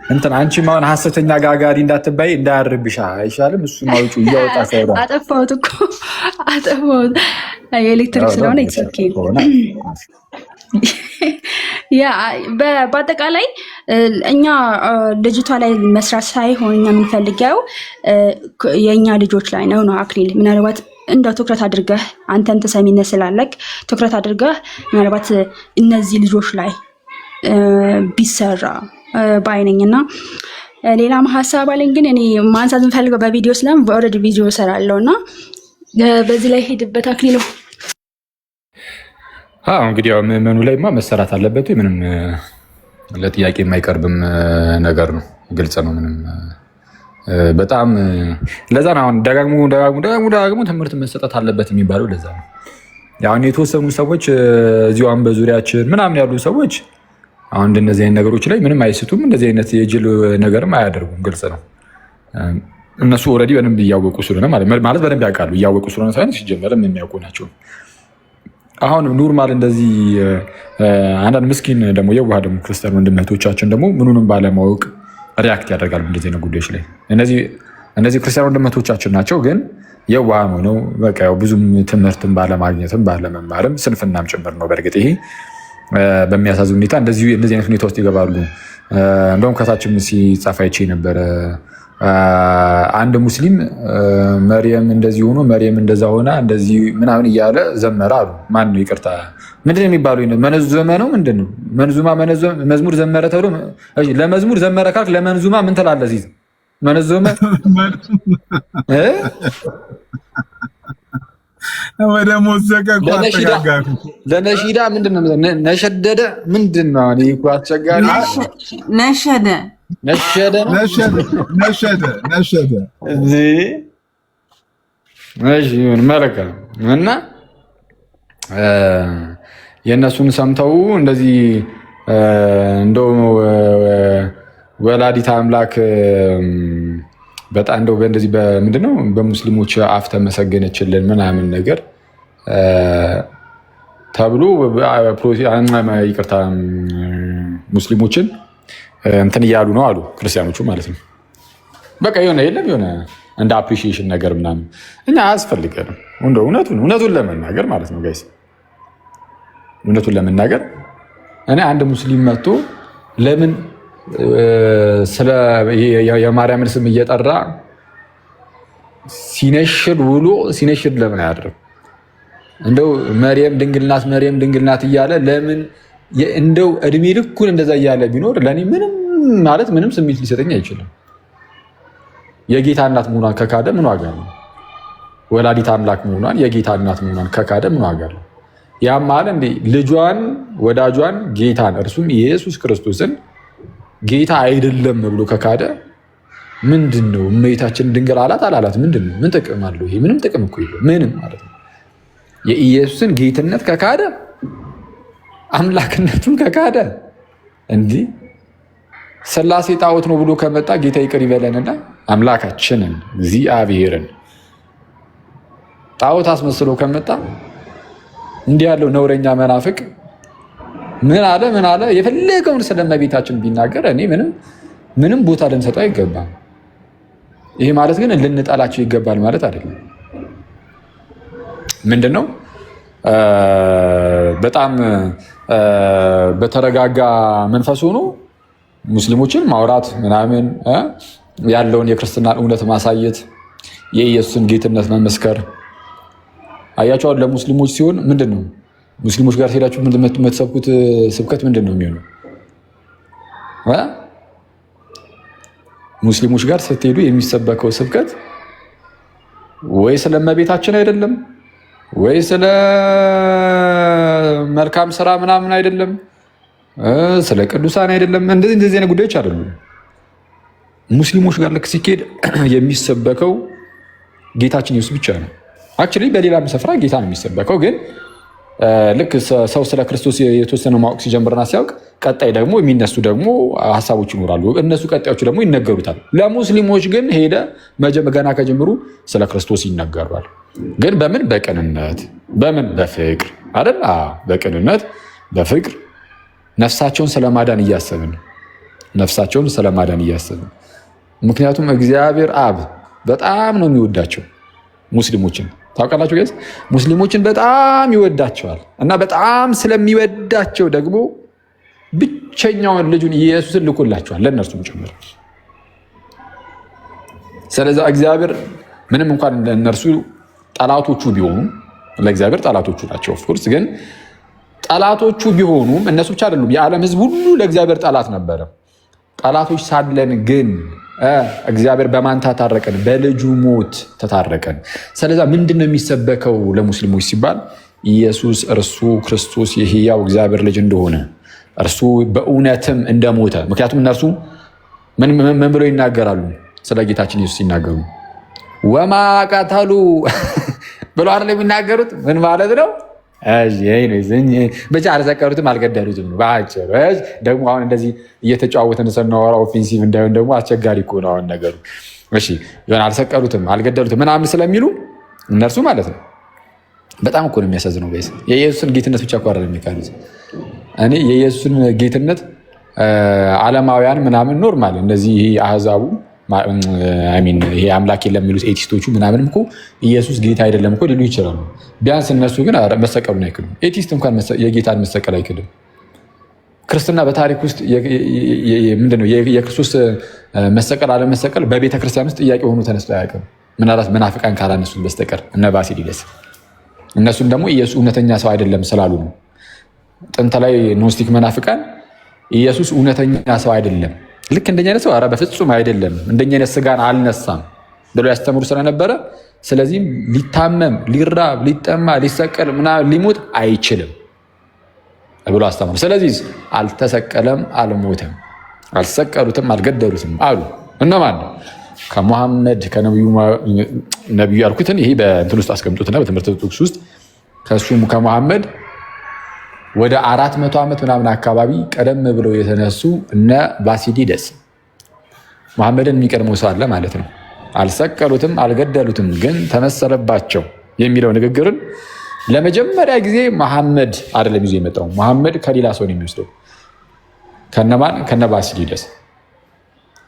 እንትን አንቺ ማን ሐሰተኛ ጋጋሪ እንዳትባይ እንዳያርብሻ አይሻልም? እሱ ማውጪ እያወጣ ሳይሆን አጠፋሁት እኮ አጠፋሁት። የኤሌክትሪክ ስለሆነ ይሰኪ በአጠቃላይ እኛ ልጅቷ ላይ መስራት ሳይሆን እኛ የምንፈልገው የእኛ ልጆች ላይ ነው። አክሊል ምናልባት እንደው ትኩረት አድርገህ አንተም ተሰሚነት ስላለክ ትኩረት አድርገህ ምናልባት እነዚህ ልጆች ላይ ቢሰራ ባይነኝና ሌላም ሀሳብ አለኝ። ግን እኔ ማንሳት የምፈልገው በቪዲዮ ስለም ኦልሬዲ ቪዲዮ እሰራለሁና በዚህ ላይ ሄድበት አክሊሉ። እንግዲህ ያው ምዕመኑ ላይማ መሰራት አለበት። ምንም ለጥያቄ የማይቀርብም ነገር ነው። ግልጽ ነው። ምንም በጣም ለዛ ነው አሁን ደጋግሞ ትምህርት መሰጠት አለበት የሚባለው ለዛ ነው። አሁን የተወሰኑ ሰዎች እዚሁም በዙሪያችን ምናምን ያሉ ሰዎች አሁን እንደነዚህ አይነት ነገሮች ላይ ምንም አይስቱም። እንደዚህ አይነት የጅል ነገርም አያደርጉም። ግልጽ ነው። እነሱ ኦልሬዲ በደንብ እያወቁ ስለሆነ ማለት በደንብ ያውቃሉ። እያወቁ ስለሆነ ሳይሆን ሲጀመርም የሚያውቁ ናቸው። አሁን ኖርማል እንደዚህ አንዳንድ ምስኪን ደግሞ የዋህ ደግሞ ክርስቲያን ወንድም እህቶቻችን ደግሞ ምኑንም ባለማወቅ ሪያክት ያደርጋሉ እንደዚህ አይነት ጉዳዮች ላይ። እነዚህ ክርስቲያን ወንድም እህቶቻችን ናቸው፣ ግን የዋህ ነው። በቃ ያው ብዙም ትምህርትም ባለማግኘትም ባለመማርም ስንፍናም ጭምር ነው። በእርግጥ ይሄ በሚያሳዝን ሁኔታ እንደዚህ አይነት ሁኔታ ውስጥ ይገባሉ። እንደውም ከታችም ሲጻፍ አይቼ ነበረ። አንድ ሙስሊም መርየም እንደዚህ ሆኖ መርየም እንደዛ ሆና እንደዚህ ምናምን እያለ ዘመረ አሉ። ማን ነው ይቅርታ፣ ምንድን ነው የሚባለው? መነዙማ ነው ምንድን ነው? መዝሙር ዘመረ ተብሎ ለመዝሙር ዘመረ ካልክ ለመንዙማ ምን ትላለህ? እዚህ መነዙማ ወደ ሞዘቀ ለነሺዳ ምንድን ነው? ነሸደደ ምንድን ነው? እኔ እኮ አስቸጋሪ ነሸደ መልካም እና የእነሱን ሰምተው እንደዚህ እንደው ወላዲተ አምላክ በጣም እንደው በእንደዚህ በምንድነው በሙስሊሞች አፍ ተመሰገነችልን ምናምን ነገር ተብሎ ይቅርታ ሙስሊሞችን እንትን እያሉ ነው አሉ ክርስቲያኖቹ ማለት ነው። በቃ የሆነ የለም የሆነ እንደ አፕሪሺዬሽን ነገር ምናምን እኛ አያስፈልገንም። እንደው እውነቱን ለመናገር ማለት ነው ጋይስ፣ እውነቱን ለመናገር እኔ አንድ ሙስሊም መጥቶ ለምን ስለ የማርያምን ስም እየጠራ ሲነሽድ ውሎ ሲነሽድ ለምን አያድርም? እንደው መርየም ድንግል ናት እያለ ለምን እንደው እድሜ ልኩን እንደዛ እያለ ቢኖር ለእኔ ምንም ስሜት ሊሰጠኝ አይችልም። የጌታ እናት መሆኗን ከካደ ምን ዋጋ ነው? ወላዲተ አምላክ መሆኗን የጌታ እናት መሆኗን ከካደ ምን ዋጋ ነው? ያም ማለት እንዴ ልጇን ወዳጇን ጌታን እርሱም ኢየሱስ ክርስቶስን ጌታ አይደለም ብሎ ከካደ ምንድን ነው? እመቤታችን ድንግል አላት ምንድን ነው? ምን ጥቅም አለው? ይሄ ምንም ጥቅም እኮ የለውም። ምንም ማለት ነው። የኢየሱስን ጌትነት ከካደ አምላክነቱን ከካደ እንዲህ ሥላሴ ጣዖት ነው ብሎ ከመጣ ጌታ ይቅር ይበለንና አምላካችንን እግዚአብሔርን ጣዖት አስመስሎ ከመጣ እንዲህ ያለው ነውረኛ መናፍቅ ምን አለ የፈለገውን ስለእመቤታችን ቢናገር እኔ ምንም ቦታ ልንሰጠው አይገባም። ይሄ ማለት ግን ልንጠላቸው ይገባል ማለት አይደለም። ምንድነው በጣም በተረጋጋ መንፈስ ሆኖ ሙስሊሞችን ማውራት ምናምን ያለውን የክርስትናን እውነት ማሳየት የኢየሱስን ጌትነት መመስከር አያቸዋል። ለሙስሊሞች ሲሆን ምንድነው ሙስሊሞች ጋር ሄዳችሁ የምትሰብኩት ስብከት ምንድን ነው የሚሆነው? ሙስሊሞች ጋር ስትሄዱ የሚሰበከው ስብከት ወይ ስለ እመቤታችን አይደለም፣ ወይ ስለ መልካም ስራ ምናምን አይደለም፣ ስለ ቅዱሳን አይደለም። እንደዚህ አይነት ጉዳዮች አይደሉም። ሙስሊሞች ጋር ልክ ሲኬድ የሚሰበከው ጌታችን ኢየሱስ ብቻ ነው። አክቹዋሊ በሌላም ስፍራ ጌታ ነው የሚሰበከው ግን ልክ ሰው ስለ ክርስቶስ የተወሰነ ማወቅ ሲጀምርና ሲያውቅ ቀጣይ ደግሞ የሚነሱ ደግሞ ሀሳቦች ይኖራሉ። እነሱ ቀጣዮቹ ደግሞ ይነገሩታል። ለሙስሊሞች ግን ሄደ ገና ከጀምሩ ስለ ክርስቶስ ይነገሯል። ግን በምን በቅንነት በምን በፍቅር አይደል? በቅንነት በፍቅር ነፍሳቸውን ስለማዳን እያሰብን ምክንያቱም እግዚአብሔር አብ በጣም ነው የሚወዳቸው ሙስሊሞችን ታውቃላችሁ ጋይስ፣ ሙስሊሞችን በጣም ይወዳቸዋል እና በጣም ስለሚወዳቸው ደግሞ ብቸኛውን ልጁን ኢየሱስን ልኮላቸዋል ለእነርሱም ጭምር። ስለዚህ እግዚአብሔር ምንም እንኳን እነርሱ ጠላቶቹ ቢሆኑ ለእግዚአብሔር ጠላቶቹ ናቸው። ኦፍኮርስ ግን ጠላቶቹ ቢሆኑም እነሱ ብቻ አይደሉም። የዓለም ሕዝብ ሁሉ ለእግዚአብሔር ጠላት ነበረ። ጠላቶች ሳለን ግን እግዚአብሔር በማን ተታረቀን? በልጁ ሞት ተታረቀን። ስለዚህ ምንድነው የሚሰበከው ለሙስሊሞች ሲባል ኢየሱስ እርሱ ክርስቶስ የሕያው እግዚአብሔር ልጅ እንደሆነ እርሱ በእውነትም እንደሞተ። ምክንያቱም እነርሱ ምን ብለው ይናገራሉ? ስለ ጌታችን ኢየሱስ ሲናገሩ ወማ ቀተሉ ብለው አይደል የሚናገሩት? ምን ማለት ነው? ብቻ አልሰቀሉትም አልገደሉትም ነው በአጭሩ። ደግሞ አሁን እንደዚህ እየተጫወትን ስናወራ ኦፌንሲቭ እንዳይሆን ደግሞ አስቸጋሪ እኮ ነው አሁን ነገሩ። እሺ ይሆን አልሰቀሉትም አልገደሉትም ምናምን ስለሚሉ እነርሱ ማለት ነው። በጣም እኮ ነው የሚያሳዝነው ጋይስ። የኢየሱስን ጌትነት ብቻ እኮ አይደለም የሚካዱት። እኔ የኢየሱስን ጌትነት ዓለማውያን ምናምን ኖርማል እነዚህ አህዛቡ ይሄ አምላክ የለም የሚሉት ኤቲስቶቹ ምናምንም እኮ ኢየሱስ ጌታ አይደለም እኮ ሊሉ ይችላሉ። ቢያንስ እነሱ ግን መሰቀሉን አይክዱም። ኤቲስት እንኳን የጌታን መሰቀል አይክድም። ክርስትና በታሪክ ውስጥ ምንድነው የክርስቶስ መሰቀል አለመሰቀል በቤተ ክርስቲያን ውስጥ ጥያቄ ሆኖ ተነስቶ አያውቅም። ምናልባት መናፍቃን ካላነሱት በስተቀር እነ ባሲሊደስ። እነሱም ደግሞ ኢየሱስ እውነተኛ ሰው አይደለም ስላሉ ነው። ጥንት ላይ ኖስቲክ መናፍቃን ኢየሱስ እውነተኛ ሰው አይደለም፣ ልክ እንደኛ አይነት ሰው በፍጹም አይደለም፣ እንደኛ አይነት ስጋን አልነሳም ብሎ ያስተምሩ ስለነበረ ስለዚህም ሊታመም፣ ሊራብ፣ ሊጠማ፣ ሊሰቀል ምናምን ሊሞት አይችልም ብሎ አስተምሩ። ስለዚህ አልተሰቀለም፣ አልሞተም፣ አልሰቀሉትም፣ አልገደሉትም አሉ። እነማን? ከሙሐመድ ነቢዩ ያልኩትን ይሄ በእንትን ውስጥ አስቀምጡትና በትምህርት ጥቅስ ውስጥ ከሱም ከሙሐመድ ወደ 400 ዓመት ምናምን አካባቢ ቀደም ብለው የተነሱ እነ ባሲሊደስ ሙሐመድን የሚቀድመው ሰው አለ ማለት ነው። አልሰቀሉትም፣ አልገደሉትም፣ ግን ተመሰለባቸው የሚለው ንግግርን ለመጀመሪያ ጊዜ መሐመድ አይደለም ይዞ የመጣው። መሐመድ ከሌላ ሰው ነው የሚወስደው። ከነማን? ከነ ባሲሊደስ።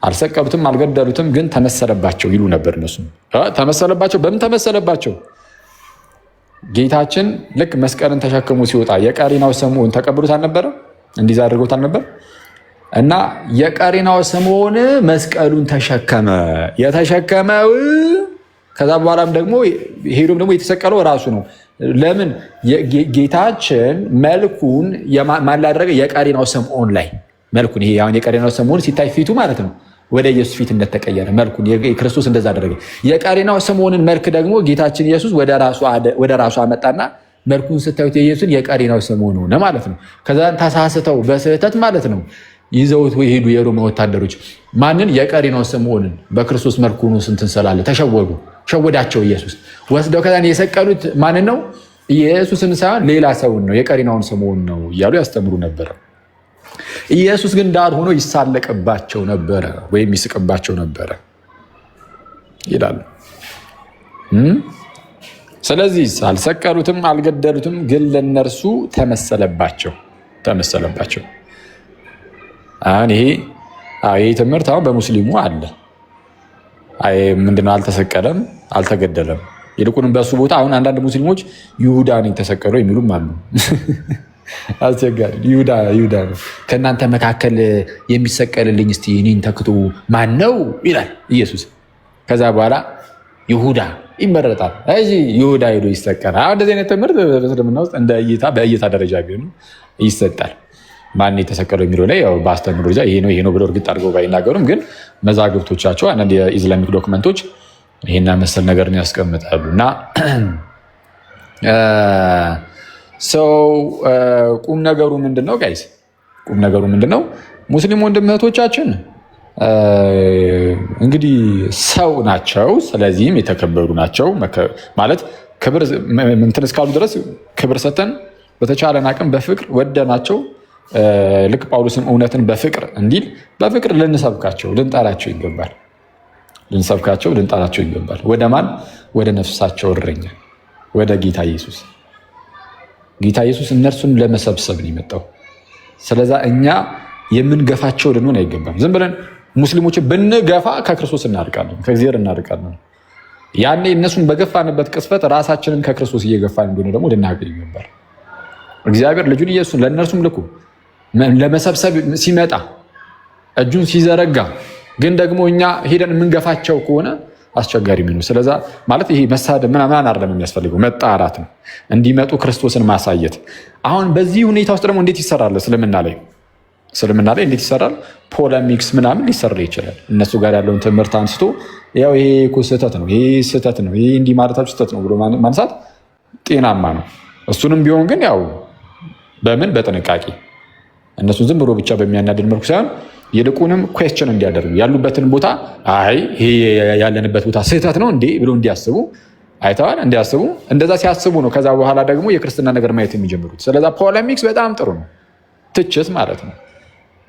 አልሰቀሉትም፣ አልገደሉትም፣ ግን ተመሰለባቸው ይሉ ነበር እነሱ። ተመሰለባቸው። በምን ተመሰለባቸው? ጌታችን ልክ መስቀልን ተሸክሞ ሲወጣ የቀሬናው ስምዖን ተቀብሎት አልነበረ? እንዲዛ አድርጎት አልነበር? እና የቀሬናው ስምዖን መስቀሉን ተሸከመ። የተሸከመው ከዛ በኋላም ደግሞ ሄዶም ደግሞ የተሰቀለው ራሱ ነው። ለምን? ጌታችን መልኩን ማላደረገ የቀሬናው ስምዖን ላይ መልኩን ይሄ አሁን የቀሬናው ስምዖን ሲታይ ፊቱ ማለት ነው ወደ ኢየሱስ ፊት እንደተቀየረ መልኩን ክርስቶስ እንደዛ አደረገ። የቀሬናው ስምዖንን መልክ ደግሞ ጌታችን ኢየሱስ ወደ ራሱ አመጣና መልኩን ስታዩት የኢየሱስን የቀሬናው ስምዖን ሆነ ማለት ነው። ከዛ ተሳስተው በስህተት ማለት ነው ይዘውት ሄዱ የሮማ ወታደሮች። ማንን? የቀሬናው ስምዖንን በክርስቶስ መልኩ ነው ስንትን ስላለ ተሸወዱ። ሸወዳቸው ኢየሱስ። ወስደው ከዛን የሰቀሉት ማንን ነው? ኢየሱስን ሳይሆን ሌላ ሰውን ነው፣ የቀሬናውን ስምዖን ነው እያሉ ያስተምሩ ነበረ። ኢየሱስ ግን ዳር ሆኖ ይሳለቅባቸው ነበረ ወይም ይስቅባቸው ነበረ ይላሉ። ስለዚህ አልሰቀሉትም፣ አልገደሉትም፣ ግን ለነርሱ ተመሰለባቸው። አሁን ይሄ ትምህርት አሁን በሙስሊሙ አለ። ምንድነው? አልተሰቀለም፣ አልተገደለም። ይልቁንም በሱ ቦታ አሁን አንዳንድ ሙስሊሞች ይሁዳ ነው የተሰቀለው የሚሉም አሉ። አስቸጋሪ። ይሁዳ ነው። ከእናንተ መካከል የሚሰቀልልኝ እስቲ እኔን ተክቶ ማን ነው ይላል ኢየሱስ። ከዛ በኋላ ይሁዳ ይመረጣል። ይሁዳ ሄዶ ይሰቀላል። አሁን እንደዚህ አይነት ትምህርት በእስልምና ውስጥ በእይታ ደረጃ ቢሆኑ ይሰጣል። ማን የተሰቀለው የሚለው ላይ በአስተምህሮ ደረጃ ይሄ ነው ብለው እርግጥ አድርገው ባይናገሩም ግን መዛግብቶቻቸው አንዳንድ የኢስላሚክ ዶክመንቶች ይሄና መሰል ነገርን ያስቀምጣሉ። እና ቁም ነገሩ ምንድነው ጋይስ? ቁም ነገሩ ምንድነው? ሙስሊም ወንድም እህቶቻችን እንግዲህ ሰው ናቸው። ስለዚህም የተከበሩ ናቸው ማለት ክብር እንትን እስካሉ ድረስ ክብር ሰተን በተቻለን አቅም በፍቅር ወደናቸው ልክ ጳውሎስም እውነትን በፍቅር እንዲል በፍቅር ልንሰብካቸው ልንጠራቸው ይገባል። ወደ ማን? ወደ ነፍሳቸው እረኛ ወደ ጌታ ኢየሱስ። ጌታ ኢየሱስ እነርሱን ለመሰብሰብ ነው የመጣው። ስለዛ እኛ የምንገፋቸው ልንሆን አይገባም። ዝም ብለን ሙስሊሞችን ብንገፋ ከክርስቶስ እናርቃለን፣ ከእግዚአብሔር እናርቃለን። ያኔ እነሱን በገፋንበት ቅስፈት ራሳችንን ከክርስቶስ እየገፋን እንደሆነ ደግሞ ልናውቅ ይገባል። እግዚአብሔር ልጁን ኢየሱስን ለእነርሱም ልኩ ለመሰብሰብ ሲመጣ እጁን ሲዘረጋ ግን ደግሞ እኛ ሄደን የምንገፋቸው ከሆነ አስቸጋሪ ነው። ስለዛ ማለት ይሄ መሳደብ ምናምን አይደለም የሚያስፈልገው፣ መጣራት ነው። እንዲመጡ ክርስቶስን ማሳየት። አሁን በዚህ ሁኔታ ውስጥ ደግሞ እንዴት ይሰራል? እስልምና ላይ እንዴት ይሰራል? ፖለሚክስ ምናምን ሊሰራ ይችላል። እነሱ ጋር ያለውን ትምህርት አንስቶ ያው ይሄ እኮ ስህተት ነው፣ ይሄ ስህተት ነው፣ ይሄ እንዲህ ማለታችሁ ስህተት ነው ብሎ ማንሳት ጤናማ ነው። እሱንም ቢሆን ግን ያው በጥንቃቄ እነሱን ዝም ብሎ ብቻ በሚያናድድ መልኩ ሳይሆን ይልቁንም ኩዌስችን እንዲያደርጉ ያሉበትን ቦታ ይሄ ያለንበት ቦታ ስህተት ነው እንዴ ብሎ እንዲያስቡ አይተዋል። እንዲያስቡ እንደዛ ሲያስቡ ነው ከዛ በኋላ ደግሞ የክርስትና ነገር ማየት የሚጀምሩት። ስለዛ ፖለሚክስ በጣም ጥሩ ነው፣ ትችት ማለት ነው።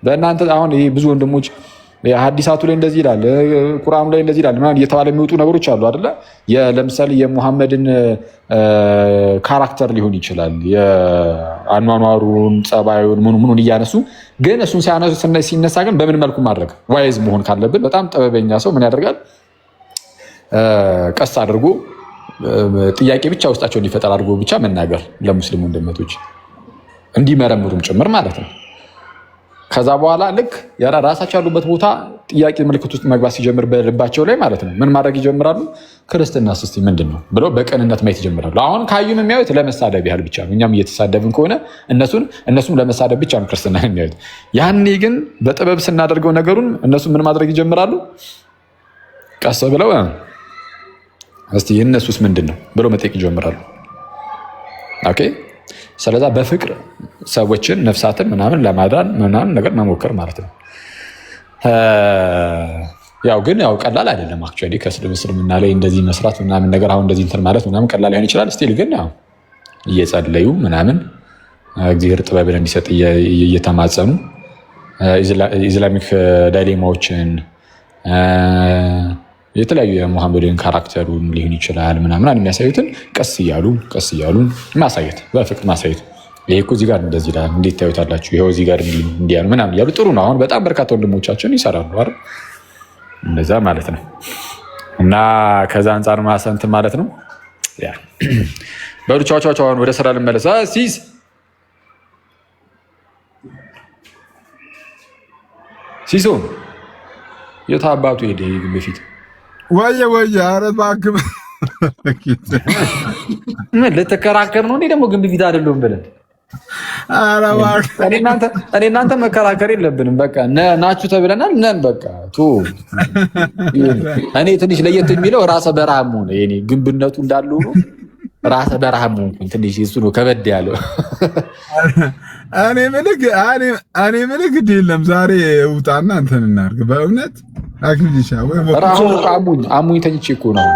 በእናንተ አሁን ይሄ ብዙ ወንድሞች ሐዲሳቱ ላይ እንደዚህ ይላል፣ ቁርአኑ ላይ እንደዚህ ይላል ምናምን እየተባለ የሚወጡ ነገሮች አሉ አይደለ? ለምሳሌ የሙሐመድን ካራክተር ሊሆን ይችላል፣ የአኗኗሩን ጸባዩን ምኑን እያነሱ ግን እሱን ሲነሳ ግን በምን መልኩ ማድረግ ዋይዝ መሆን ካለብን በጣም ጥበበኛ ሰው ምን ያደርጋል? ቀስ አድርጎ ጥያቄ ብቻ ውስጣቸው እንዲፈጠር አድርጎ ብቻ መናገር ለሙስሊም ወንድሞች እንዲመረምሩም ጭምር ማለት ነው። ከዛ በኋላ ልክ ራሳቸው ያሉበት ቦታ ጥያቄ ምልክት ውስጥ መግባት ሲጀምር በልባቸው ላይ ማለት ነው ምን ማድረግ ይጀምራሉ? ክርስትና እስቲ ምንድን ነው ብለው በቅንነት ማየት ይጀምራሉ። አሁን ካዩም የሚያዩት ለመሳደብ ያህል ብቻ ነው። እኛም እየተሳደብን ከሆነ እነሱም ለመሳደብ ብቻ ነው ክርስትና የሚያዩት። ያኔ ግን በጥበብ ስናደርገው ነገሩን እነሱ ምን ማድረግ ይጀምራሉ? ቀስ ብለው እስቲ የእነሱስ ምንድን ነው ብለው መጠየቅ ይጀምራሉ። ኦኬ። ስለዛ በፍቅር ሰዎችን ነፍሳትን ምናምን ለማዳን ምናምን ነገር መሞከር ማለት ነው። ያው ግን ያው ቀላል አይደለም። አክቹዋሊ ከእስልምና ላይ እንደዚህ መስራት ምናምን ነገር አሁን እንደዚህ እንትን ማለት ምናምን ቀላል ሊሆን ይችላል። ስቲል ግን ያው እየጸለዩ ምናምን እግዚአብሔር ጥበብን እንዲሰጥ እየተማጸኑ ኢስላሚክ ዳይሌማዎችን የተለያዩ የሙሐመድን ካራክተሩን ሊሆን ይችላል ምናምን የሚያሳዩትን ቀስ እያሉ ማሳየት፣ በፍቅር ማሳየት። ይሄ እኮ እዚህ ጋር እንደዚህ ይላል፣ እንዴት ታዩታላችሁ? ይኸው እዚህ ጋር እንዲህ ያሉ ምናምን እያሉ ጥሩ ነው። አሁን በጣም በርካታ ወንድሞቻችን ይሰራሉ አይደል? እንደዛ ማለት ነው። እና ከዛ አንጻር ማሰንት ማለት ነው። ያ በሉ ቻው ቻው ቻው። ወደ ስራ ልመለስ። ሲሶ የት አባቱ ሄደ? በፊት ወየ ኧረ እባክህ ምን ልትከራከር ነው? እኔ ደግሞ ግን በፊት አይደለም ብለን እኔ እናንተ መከራከር የለብንም። በቃ ናችሁ ተብለናል። ነን በቃ እኔ ትንሽ ለየት የሚለው ራሰ በረሃም ሆነ የኔ ግንብነቱ እንዳለ ሆኖ ራሰ በረሃም ሆንኩኝ ትንሽ። እሱ ነው ከበድ ያለው። እኔ ምልክ ግድ የለም ዛሬ ውጣና እንትን እናድርግ። በእውነት አክሊልሻ ወይ ራሱ አሙኝ ተኝቼ እኮ ነው።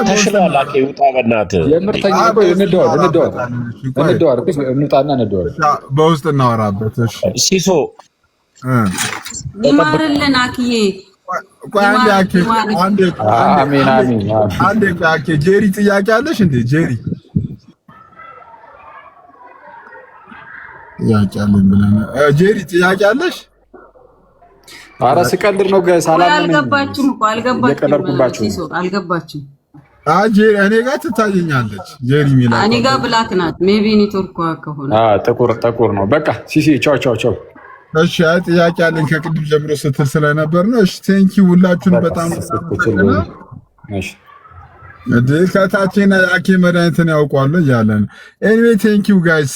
ተሽሏል። አኬ ውጣ በእናትህ የምር ተኝ። እንደዋወል በውስጥ እናወራበት። እሺ ሲሶ ይማርልን አክዬ። አንዴ አኬ ጄሪ ጥያቄ አለሽ እንዴ? ጄሪ ጥያቄ አለሽ? ኧረ ስቀልድ ነው። አልገባችሁም። እኔ ጋር ትታየኛለች ጄሪ ሚላ። እኔ ጋር ብላክ ናት። ሜቢ ኔትወርክ ከሆነ ጥቁር ነው። በቃ ሲሲ ቻው ቻው ቻው። እሺ ጥያቄ አለኝ ከቅድም ጀምሮ ስትል ስለነበር ነው። እሺ ቴንኪ ሁላችሁን በጣም እሺ። ከታችን አኬ መድኃኒትን ያውቋሉ እያለ ነው። ኤኒዌይ ቴንኪው ጋይስ።